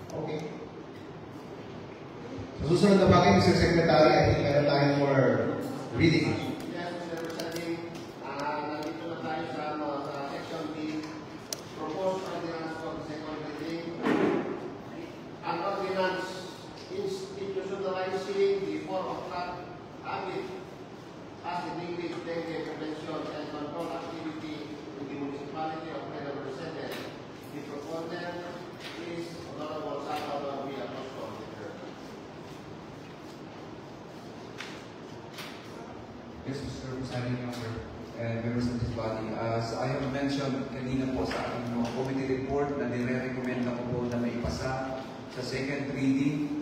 Okay. So, susunod na bagay, Mr. Secretary, I think meron tayo for reading. Yes, Mr. President, nandito na tayo sa Section B, proposed ordinance for the second reading. Ang ordinance institutionalizing the 4 o'clock habit as a daily dengue prevention and control activity in the municipality of Red Mercedes. The proponent is Honorable Salvador Villacosco. Yes, Mr. Presiding Officer and members of this body. As I have mentioned kanina po sa aking committee report na nire-recommend ko po na maipasa sa second reading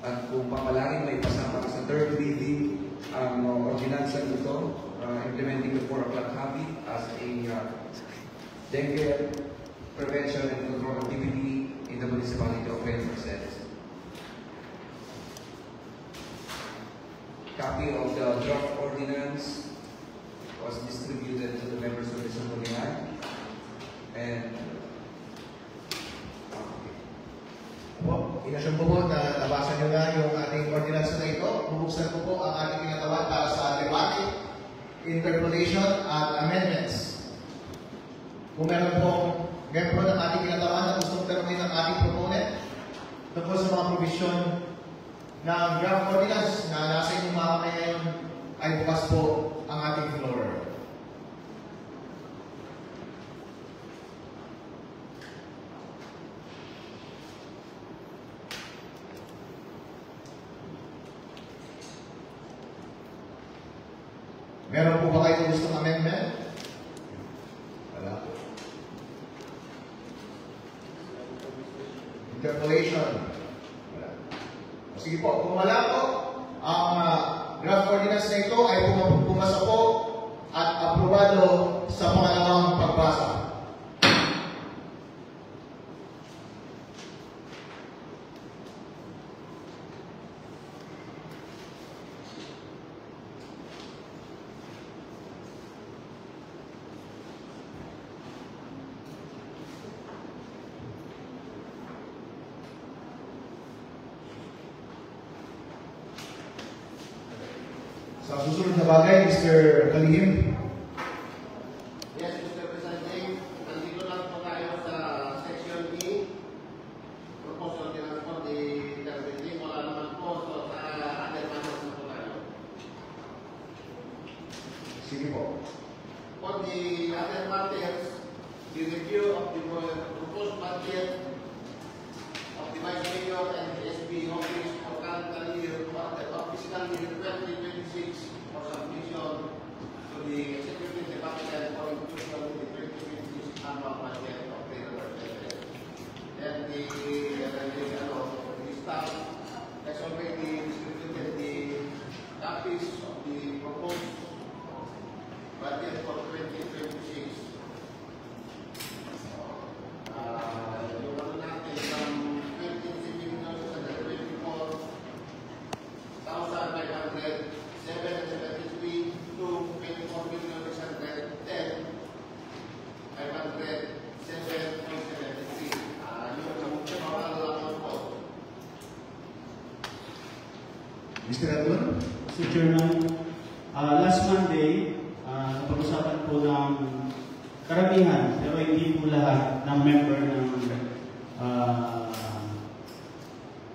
at kung papalaging maipasa para sa third reading ang ordinansa nito implementing the 4 o'clock habit as a dengue prevention and control activity in the municipality of Red Mercedes. Copy of the draft ordinance was distributed to the members of the Assembly. And Inasyon ko po na nabasa nyo na yung ating ordinance na ito. Bubuksan ko po ang ating pinatawan para sa debate, interpolation, at amendments. Kung meron pong membro ng ating pinatawan na gustong tanongin ng ating proponent tungkol sa mga provision ng draft ordinance na nasa inyong mga kamay ngayon, ay bukas po ang ating floor. Meron po ba kayo gustong amendment? Wala po. Interpolation? Wala. Sige po, kung wala po, ang draft ordinance na ito ay pumasa po at aprobado sa pangalawang pagbasa. Sa susunod na bagay, Mr. Kalihim. Yes, Mr. President, nandito lang po tayo sa Section E, proposed ordinance for the third reading. Wala naman po so, sa other matters na po tayo. Sige po. For the other matters, the review of the proposed budget of the Vice Mayor and the SB Office for calendar year, fiscal year 2026 for submission to the Executive Department for inclusion in the 2026 annual budget of the Representative. And the staff has already distributed the copies of the proposed budget for 2026. Yung ano natin from 20,773 to 24,610,507.73. Yung pangalaman po. Mr. Adun? Mr. Chairman, last Monday, napag-usapan po ng karamihan, pero hindi po lahat ng member ng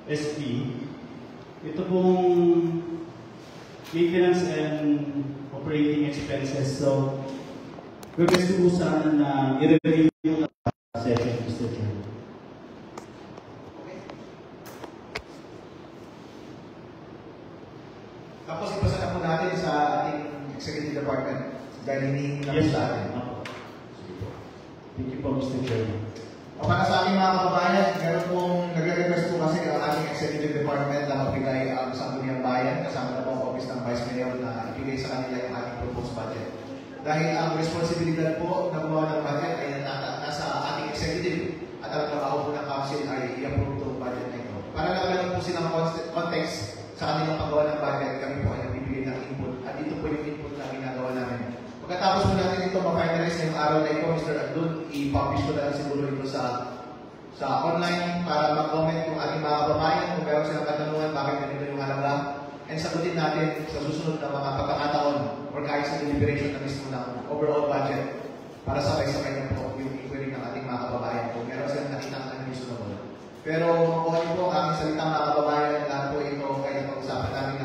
SP. Ito pong maintenance and operating expenses. So, request po sana na i-review yung session, Mr. Chairman. Tapos ipasa na po natin sa ating Executive Department dahil hinihingi na po sa atin. Thank you po, Mr. Chairman. O para sa ating mga kababayan, meron pong nagre-request po kasi ang ating Executive Department na magbigay ang Sangguniang Bayan kasama na po ang Office ng Vice Mayor na ibigay sa kanila yung ating proposed budget. Dahil ang responsibilidad po ng gawa ng budget ay nasa ating Executive at ang trabaho po ng Council ay i-approve itong budget na ito. Para lang po silang context sa kanilang paggawa ng budget, kami po ay nagbibigay ng input at ito po yung input na ginagawa namin. Pagkatapos po natin ito ma-finalize ngayong araw na ito, Mr. Abdul, i-publish ko na lang siguro ito sa online para mag-comment yung ating mga kababayan kung meron silang katanungan bakit ganito yung halaga. And sagutin natin sa susunod na mga pagkakataon or kahit sa deliberation na mismo ng overall budget para sabay-sabay na po yung inquiry ng ating mga kababayan kung meron silang nakitang unreasonable. Pero kung ano po ang salitang mga kababayan, lahat po ito ay napag-usapan namin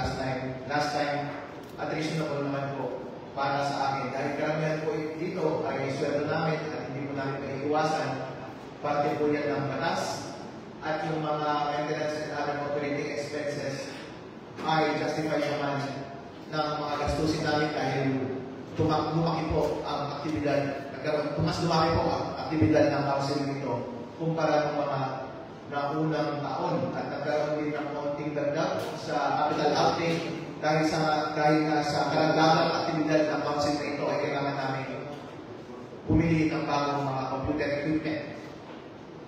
last time at reasonable naman po para sa akin. Dahil karamihan po dito ay sweldo namin at hindi po namin maiiwasan. Parte po yan ng batas at yung mga maintenance and other operating expenses ay justify naman ng mga gastusin namin dahil lumaki po ang aktibidad, mas lumaki po ang aktibidad ng counseling nito kumpara ng mga naunang taon at nagkaroon din ng konting dagdag sa capital outlay dahil sa karagdagang aktibidad ng council na ito ay kailangan namin pumili ng bagong mga computer equipment.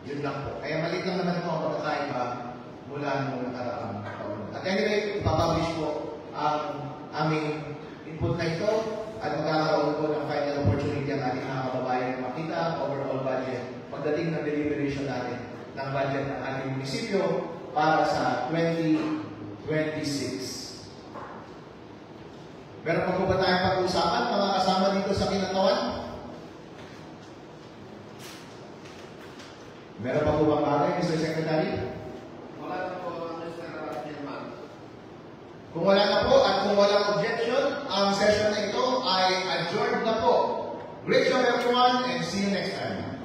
Yun lang po. Kaya maliit lang naman po ang pagkakaiba mula noong nakaraang taon. At anyway, ipapublish po ang aming input na ito at magkakaroon po ng final opportunity ang ating mga kababayan na makita ang overall budget pagdating ng deliberation natin ng budget ng ating munisipyo para sa 2026. Meron pa po ba tayong pag-uusapan mga kasama dito sa Kinatawan? Meron pa po ba bagay, Mr. Secretary? Wala na po, Mr. Chairman. Kung wala na po at kung walang objection, ang session na ito ay adjourned na po. Great job everyone and see you next time.